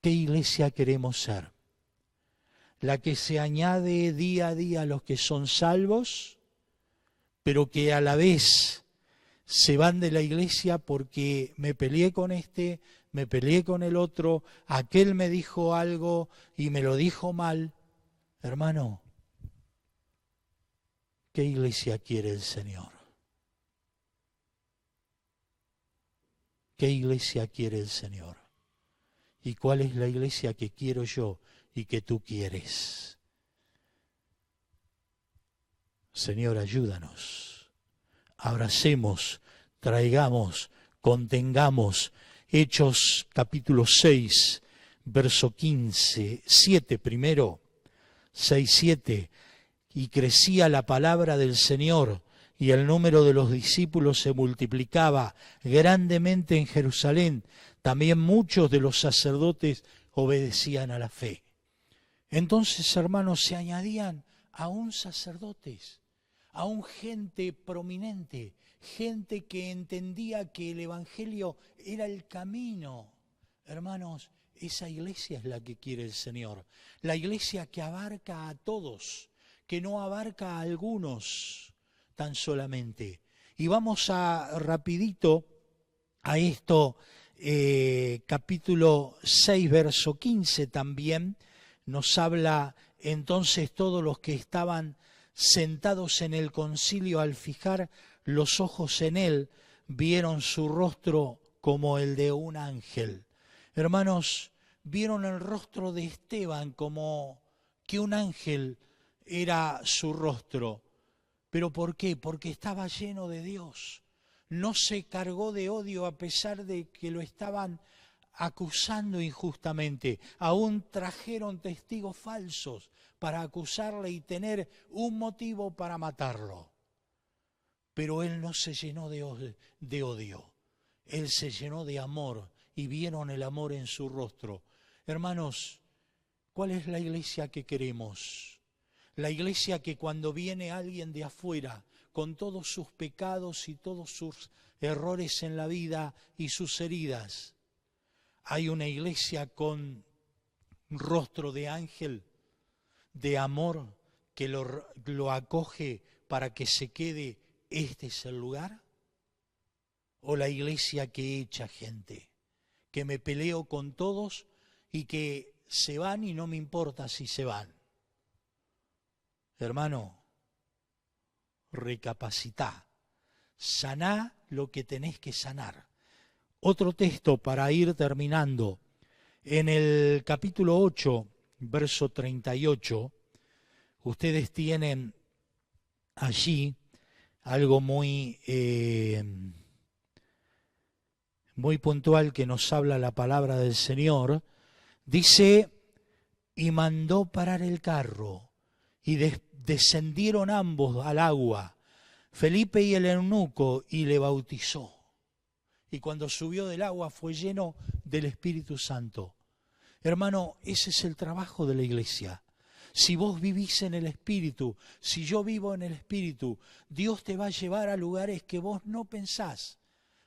¿Qué iglesia queremos ser? ¿La que se añade día a día a los que son salvos, pero que a la vez se van de la iglesia porque me peleé con este, me peleé con el otro, aquel me dijo algo y me lo dijo mal? Hermano, ¿qué iglesia quiere el Señor? ¿Qué iglesia quiere el Señor? ¿Y cuál es la iglesia que quiero yo y que tú quieres? Señor, ayúdanos. Abracemos, traigamos, contengamos. Hechos capítulo 6, verso 15, 7 primero, 6, 7. Y crecía la palabra del Señor, y el número de los discípulos se multiplicaba grandemente en Jerusalén. También muchos de los sacerdotes obedecían a la fe. Entonces, hermanos, se añadían aún sacerdotes, aún gente prominente, gente que entendía que el Evangelio era el camino. Hermanos, esa iglesia es la que quiere el Señor. La iglesia que abarca a todos, que no abarca a algunos tan solamente. Y vamos rapidito a esto, capítulo 6, verso 15 también, nos habla entonces todos los que estaban sentados en el concilio al fijar los ojos en él, vieron su rostro como el de un ángel. Hermanos, vieron el rostro de Esteban como que un ángel era su rostro. ¿Pero por qué? Porque estaba lleno de Dios. No se cargó de odio a pesar de que lo estaban acusando injustamente. Aún trajeron testigos falsos para acusarle y tener un motivo para matarlo. Pero él no se llenó de odio. Él se llenó de amor y vieron el amor en su rostro. Hermanos, ¿cuál es la iglesia que queremos? La iglesia que cuando viene alguien de afuera, con todos sus pecados y todos sus errores en la vida y sus heridas, hay una iglesia con rostro de ángel, de amor, que lo acoge para que se quede, este es el lugar. O la iglesia que echa gente, que me peleo con todos y que se van y no me importa si se van. Hermano, recapacitá, saná lo que tenés que sanar. Otro texto para ir terminando. En el capítulo 8, verso 38, ustedes tienen allí algo muy puntual que nos habla la palabra del Señor. Dice, y mandó parar el carro, y descendieron ambos al agua, Felipe y el eunuco, y le bautizó. Y cuando subió del agua fue lleno del Espíritu Santo. Hermano, ese es el trabajo de la iglesia. Si vos vivís en el Espíritu, si yo vivo en el Espíritu, Dios te va a llevar a lugares que vos no pensás,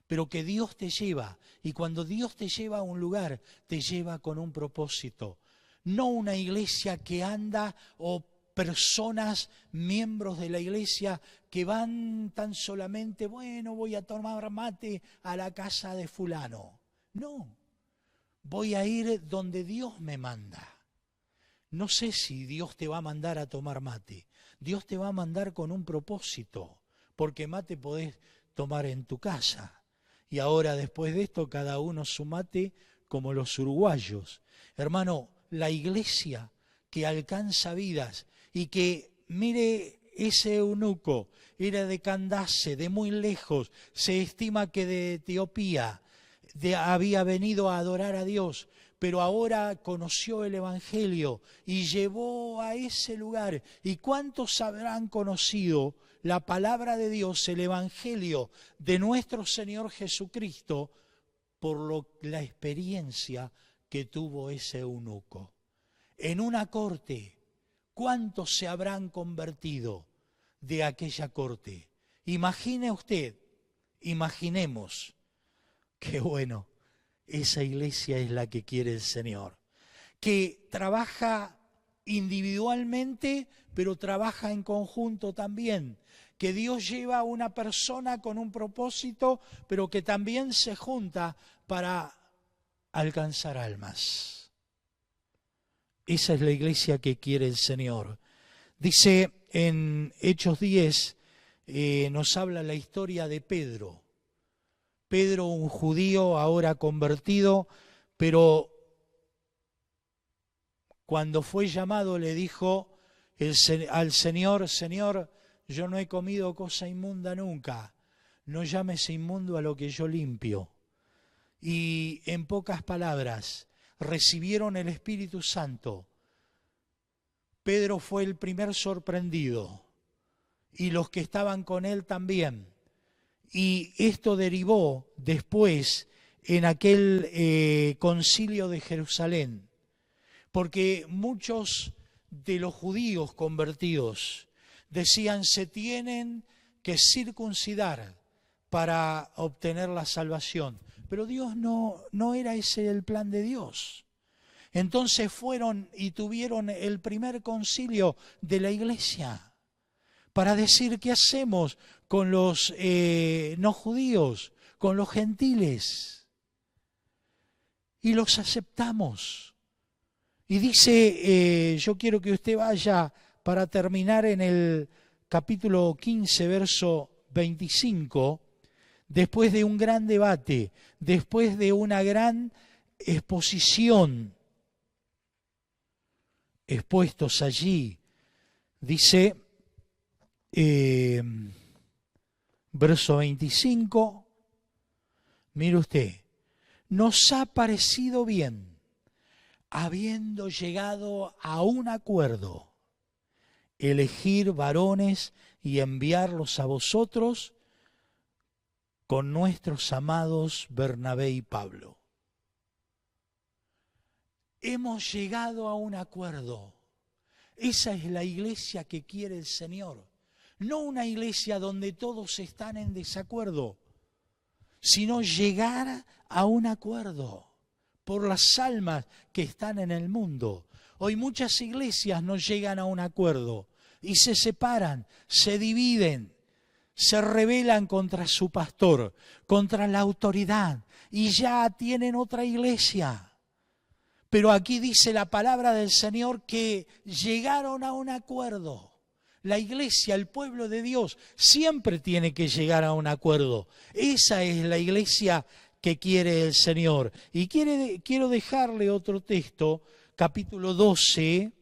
pero que Dios te lleva. Y cuando Dios te lleva a un lugar, te lleva con un propósito. No una iglesia que anda o personas, miembros de la iglesia, que van tan solamente, bueno, voy a tomar mate a la casa de fulano. No, voy a ir donde Dios me manda. No sé si Dios te va a mandar a tomar mate. Dios te va a mandar con un propósito, porque mate podés tomar en tu casa. Y ahora, después de esto, cada uno su mate como los uruguayos. Hermano, la iglesia que alcanza vidas y que, mire, ese eunuco era de Candace, de muy lejos, se estima que de Etiopía, había venido a adorar a Dios, pero ahora conoció el Evangelio y llevó a ese lugar. ¿Y cuántos habrán conocido la palabra de Dios, el Evangelio de nuestro Señor Jesucristo, por la experiencia que tuvo ese eunuco? En una corte, ¿cuántos se habrán convertido de aquella corte? Imagine usted, imaginemos, qué bueno, esa iglesia es la que quiere el Señor, que trabaja individualmente, pero trabaja en conjunto también, que Dios lleva a una persona con un propósito, pero que también se junta para alcanzar almas. Esa es la iglesia que quiere el Señor. Dice en Hechos 10, nos habla la historia de Pedro. Pedro, un judío ahora convertido, pero cuando fue llamado le dijo al Señor: Señor, yo no he comido cosa inmunda nunca, no llames inmundo a lo que yo limpio. Y en pocas palabras, recibieron el Espíritu Santo. Pedro fue el primer sorprendido, y los que estaban con él también. Y esto derivó después en aquel concilio de Jerusalén, porque muchos de los judíos convertidos decían: se tienen que circuncidar para obtener la salvación. Pero Dios no era ese el plan de Dios. Entonces fueron y tuvieron el primer concilio de la iglesia para decir: ¿qué hacemos con los no judíos, con los gentiles? Y los aceptamos. Y dice, yo quiero que usted vaya para terminar en el capítulo 15, verso 25, después de un gran debate, después de una gran exposición, expuestos allí, dice, verso 25, mire usted: nos ha parecido bien, habiendo llegado a un acuerdo, elegir varones y enviarlos a vosotros con nuestros amados Bernabé y Pablo. Hemos llegado a un acuerdo. Esa es la iglesia que quiere el Señor. No una iglesia donde todos están en desacuerdo, sino llegar a un acuerdo por las almas que están en el mundo. Hoy muchas iglesias no llegan a un acuerdo y se separan, se dividen, se rebelan contra su pastor, contra la autoridad, y ya tienen otra iglesia. Pero aquí dice la palabra del Señor que llegaron a un acuerdo. La iglesia, el pueblo de Dios, siempre tiene que llegar a un acuerdo. Esa es la iglesia que quiere el Señor. Y quiero dejarle otro texto, capítulo 12.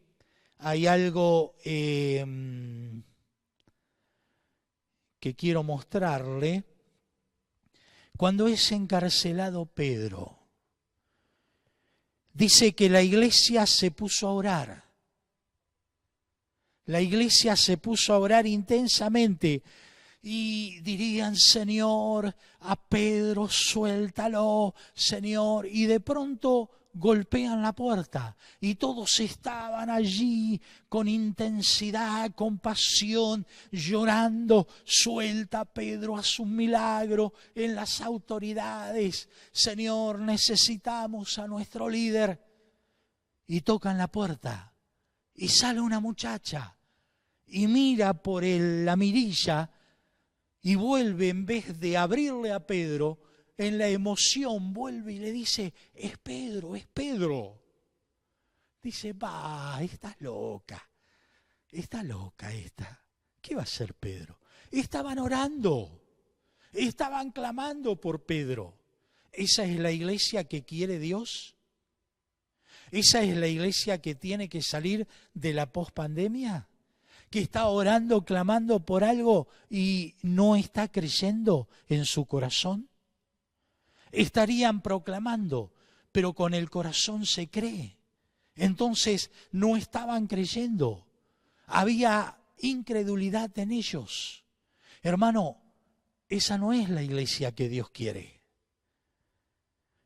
Hay algo que quiero mostrarle. Cuando es encarcelado Pedro, dice que la iglesia se puso a orar. La iglesia se puso a orar intensamente y dirían: Señor, a Pedro suéltalo, Señor. Y de pronto golpean la puerta y todos estaban allí con intensidad, con pasión, llorando: suelta a Pedro, haz un milagro en las autoridades, Señor, necesitamos a nuestro líder. Y tocan la puerta y sale una muchacha y mira por la mirilla y vuelve, en vez de abrirle a Pedro, en la emoción vuelve y le dice: es Pedro, es Pedro. Dice: va, estás loca, está loca esta. ¿Qué va a hacer Pedro? Estaban orando, estaban clamando por Pedro. ¿Esa es la iglesia que quiere Dios? ¿Esa es la iglesia que tiene que salir de la pospandemia? que está orando, clamando por algo y no está creyendo en su corazón? Estarían proclamando, pero con el corazón se cree. Entonces no estaban creyendo. Había incredulidad en ellos. Hermano, esa no es la iglesia que Dios quiere.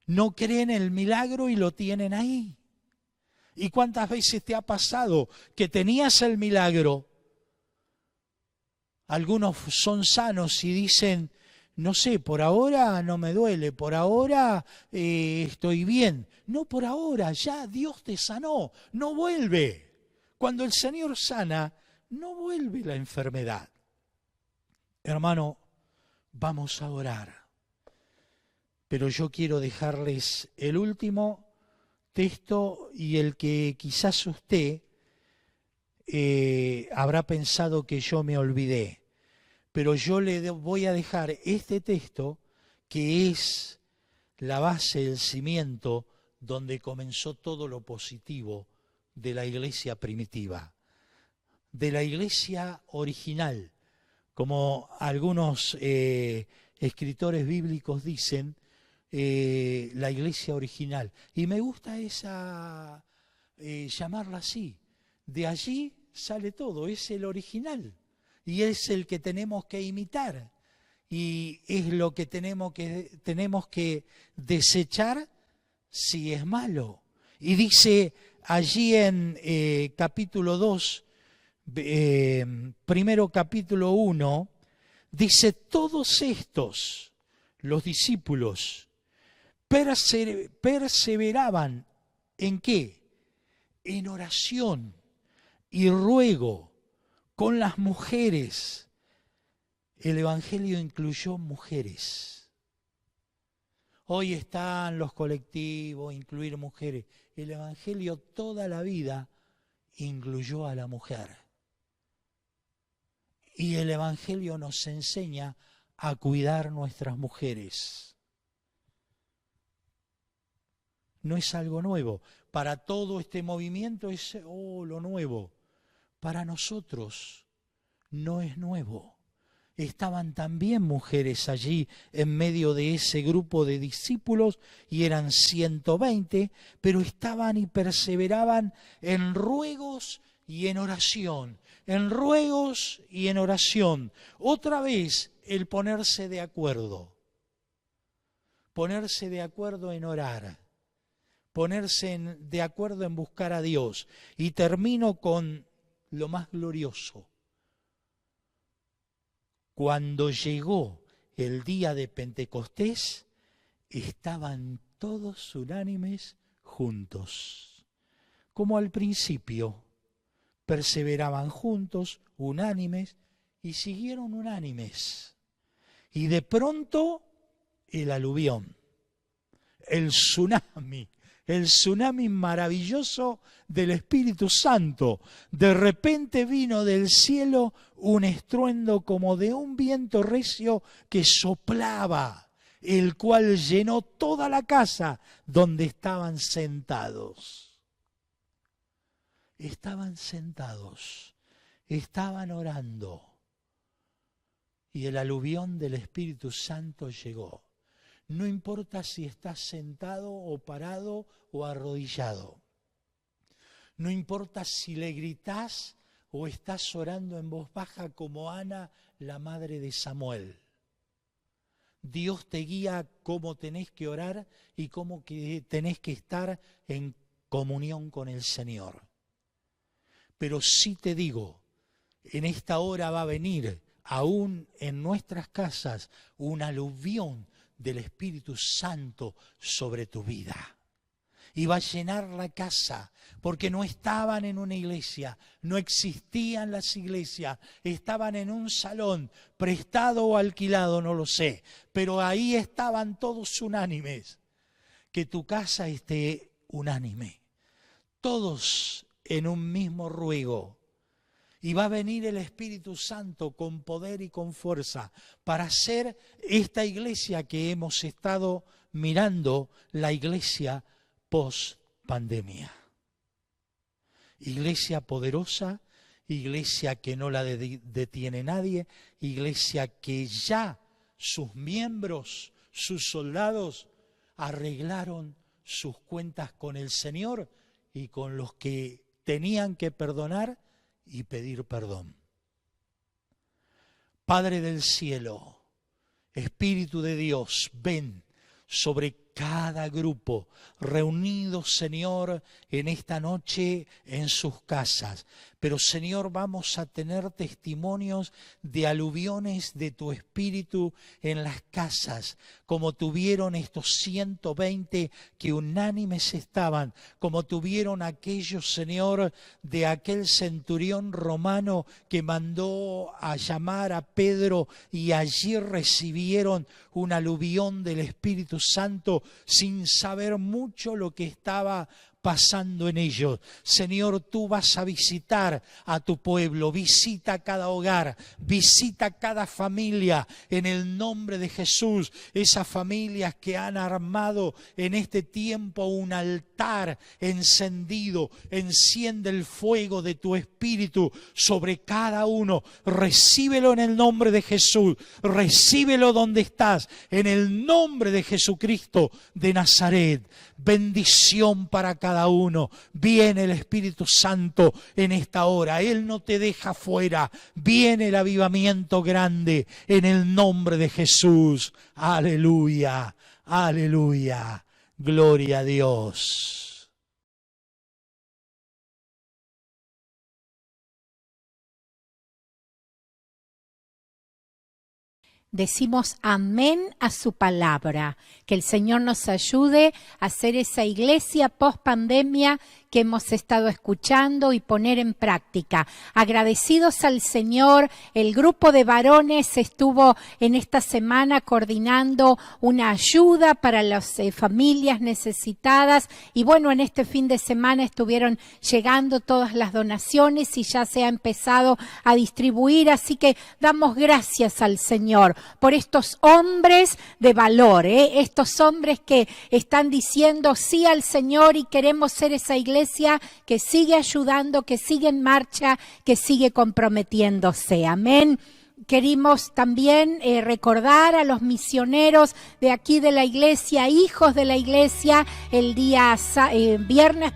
No creen en el milagro y lo tienen ahí. ¿Y cuántas veces te ha pasado que tenías el milagro? Algunos son sanos y dicen, no sé, por ahora no me duele, por ahora estoy bien. No por ahora, ya Dios te sanó, no vuelve. Cuando el Señor sana, no vuelve la enfermedad. Hermano, vamos a orar. Pero yo quiero dejarles el último texto y el que quizás usted habrá pensado que yo me olvidé. Pero yo le voy a dejar este texto que es la base, el cimiento donde comenzó todo lo positivo de la iglesia primitiva, de la iglesia original, como algunos escritores bíblicos dicen, la iglesia original. Y me gusta esa llamarla así. De allí sale todo, es el original. Y es el que tenemos que imitar. Y es lo que tenemos que desechar si es malo. Y dice allí en capítulo 2, primero capítulo 1, dice, todos estos, los discípulos, perseveraban ¿en qué? En oración y ruego con las mujeres. El Evangelio incluyó mujeres. Hoy están los colectivos, incluir mujeres. El Evangelio toda la vida incluyó a la mujer. Y el Evangelio nos enseña a cuidar nuestras mujeres. No es algo nuevo. Para todo este movimiento es lo nuevo. Para nosotros no es nuevo. Estaban también mujeres allí en medio de ese grupo de discípulos y eran 120, pero estaban y perseveraban en ruegos y en oración. En ruegos y en oración. Otra vez el ponerse de acuerdo. Ponerse de acuerdo en orar. Ponerse de acuerdo en buscar a Dios. Y termino con lo más glorioso. Cuando llegó el día de Pentecostés, estaban todos unánimes juntos. Como al principio, perseveraban juntos, unánimes, y siguieron unánimes. Y de pronto, el aluvión, el tsunami maravilloso del Espíritu Santo. De repente vino del cielo un estruendo como de un viento recio que soplaba, el cual llenó toda la casa donde estaban sentados. Estaban sentados, estaban orando, y el aluvión del Espíritu Santo llegó. No importa si estás sentado o parado o arrodillado. No importa si le gritás o estás orando en voz baja como Ana, la madre de Samuel. Dios te guía cómo tenés que orar y cómo tenés que estar en comunión con el Señor. Pero sí te digo, en esta hora va a venir, aún en nuestras casas, un aluvión del Espíritu Santo sobre tu vida. Y va a llenar la casa, porque no estaban en una iglesia, no existían las iglesias, estaban en un salón, prestado o alquilado, no lo sé, pero ahí estaban todos unánimes. Que tu casa esté unánime, todos en un mismo ruego. Y va a venir el Espíritu Santo con poder y con fuerza para hacer esta iglesia que hemos estado mirando, la iglesia post pandemia. Iglesia poderosa, iglesia que no la detiene nadie, iglesia que ya sus miembros, sus soldados, arreglaron sus cuentas con el Señor y con los que tenían que perdonar y pedir perdón. Padre del cielo, Espíritu de Dios, ven sobre cada grupo reunido, Señor, en esta noche en sus casas. Pero, Señor, vamos a tener testimonios de aluviones de tu Espíritu en las casas, como tuvieron estos 120 que unánimes estaban, como tuvieron aquellos, Señor, de aquel centurión romano que mandó a llamar a Pedro y allí recibieron un aluvión del Espíritu Santo sin saber mucho lo que estaba pasando en ellos. Señor, tú vas a visitar a tu pueblo, visita cada hogar, visita cada familia en el nombre de Jesús. Esas familias que han armado en este tiempo un altar encendido, enciende el fuego de tu Espíritu sobre cada uno. Recíbelo en el nombre de Jesús, recíbelo donde estás, en el nombre de Jesucristo de Nazaret. Bendición para cada uno. Viene el Espíritu Santo en esta hora. Él no te deja fuera. Viene el avivamiento grande en el nombre de Jesús. Aleluya, aleluya. Gloria a Dios. Decimos amén a su palabra. Que el Señor nos ayude a hacer esa iglesia post pandemia que hemos estado escuchando y poner en práctica. Agradecidos al Señor, el grupo de varones estuvo en esta semana coordinando una ayuda para las familias necesitadas y bueno, en este fin de semana estuvieron llegando todas las donaciones y ya se ha empezado a distribuir, así que damos gracias al Señor por estos hombres de valor, estos hombres que están diciendo sí al Señor y queremos ser esa iglesia que sigue ayudando, que sigue en marcha, que sigue comprometiéndose. Amén. Querimos también recordar a los misioneros de aquí de la iglesia, hijos de la iglesia. El día viernes,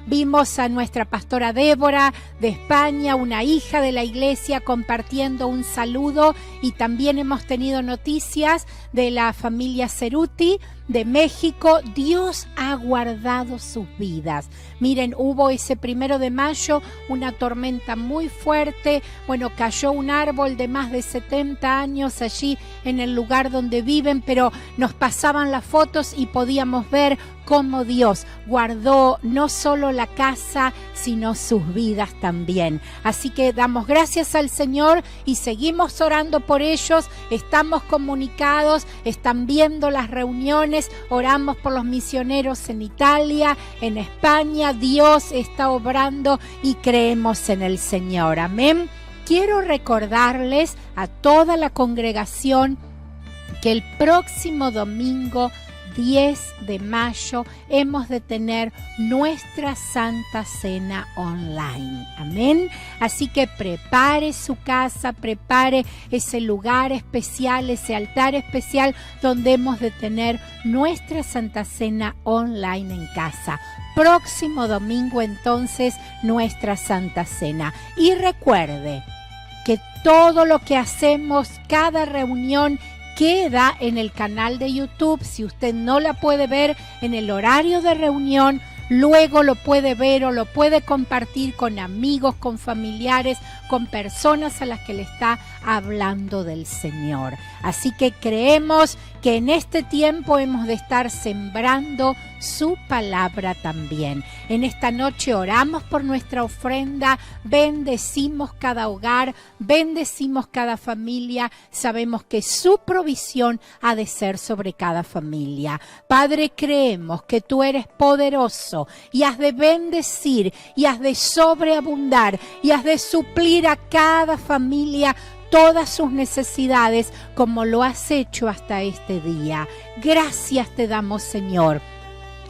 vimos a nuestra pastora Débora de España, una hija de la iglesia, compartiendo un saludo. Y también hemos tenido noticias de la familia Ceruti de México. Dios ha guardado sus vidas. Miren, hubo ese 1 de mayo una tormenta muy fuerte. Bueno, cayó un árbol de más de 70 años allí en el lugar donde viven, pero nos pasaban las fotos y podíamos ver cómo Dios guardó no solo la casa, sino sus vidas también. Así que damos gracias al Señor y seguimos orando por ellos. Estamos comunicados, están viendo las reuniones, oramos por los misioneros en Italia, en España. Dios está obrando y creemos en el Señor. Amén. Quiero recordarles a toda la congregación que el próximo domingo 10 de mayo hemos de tener nuestra Santa Cena online. Amén. Así que prepare su casa, prepare ese lugar especial, ese altar especial donde hemos de tener nuestra Santa Cena online en casa. Próximo domingo entonces nuestra Santa Cena. Y recuerde que todo lo que hacemos, cada reunión, queda en el canal de YouTube. Si usted no la puede ver en el horario de reunión, luego lo puede ver o lo puede compartir con amigos, con familiares, con personas a las que le está hablando del Señor. Así que creemos que en este tiempo hemos de estar sembrando su palabra también. En esta noche oramos por nuestra ofrenda, bendecimos cada hogar, bendecimos cada familia. Sabemos que su provisión ha de ser sobre cada familia. Padre, creemos que tú eres poderoso y has de bendecir y has de sobreabundar y has de suplir a cada familia todas sus necesidades como lo has hecho hasta este día. Gracias te damos, Señor.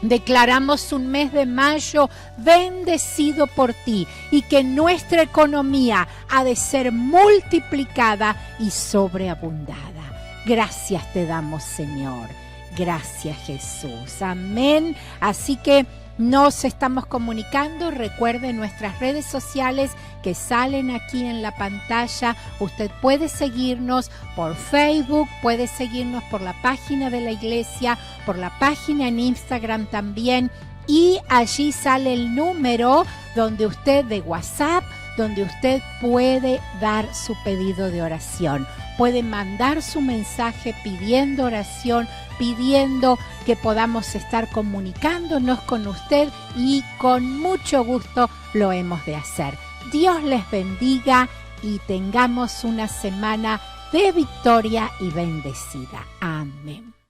Declaramos un mes de mayo bendecido por ti y que nuestra economía ha de ser multiplicada y sobreabundada. Gracias te damos, Señor. Gracias, Jesús. Amén. Así que nos estamos comunicando. Recuerde nuestras redes sociales que salen aquí en la pantalla. Usted puede seguirnos por Facebook, puede seguirnos por la página de la iglesia, por la página en Instagram también. Y allí sale el número donde usted de WhatsApp, donde usted puede dar su pedido de oración. Puede mandar su mensaje pidiendo oración, pidiendo que podamos estar comunicándonos con usted y con mucho gusto lo hemos de hacer. Dios les bendiga y tengamos una semana de victoria y bendecida. Amén.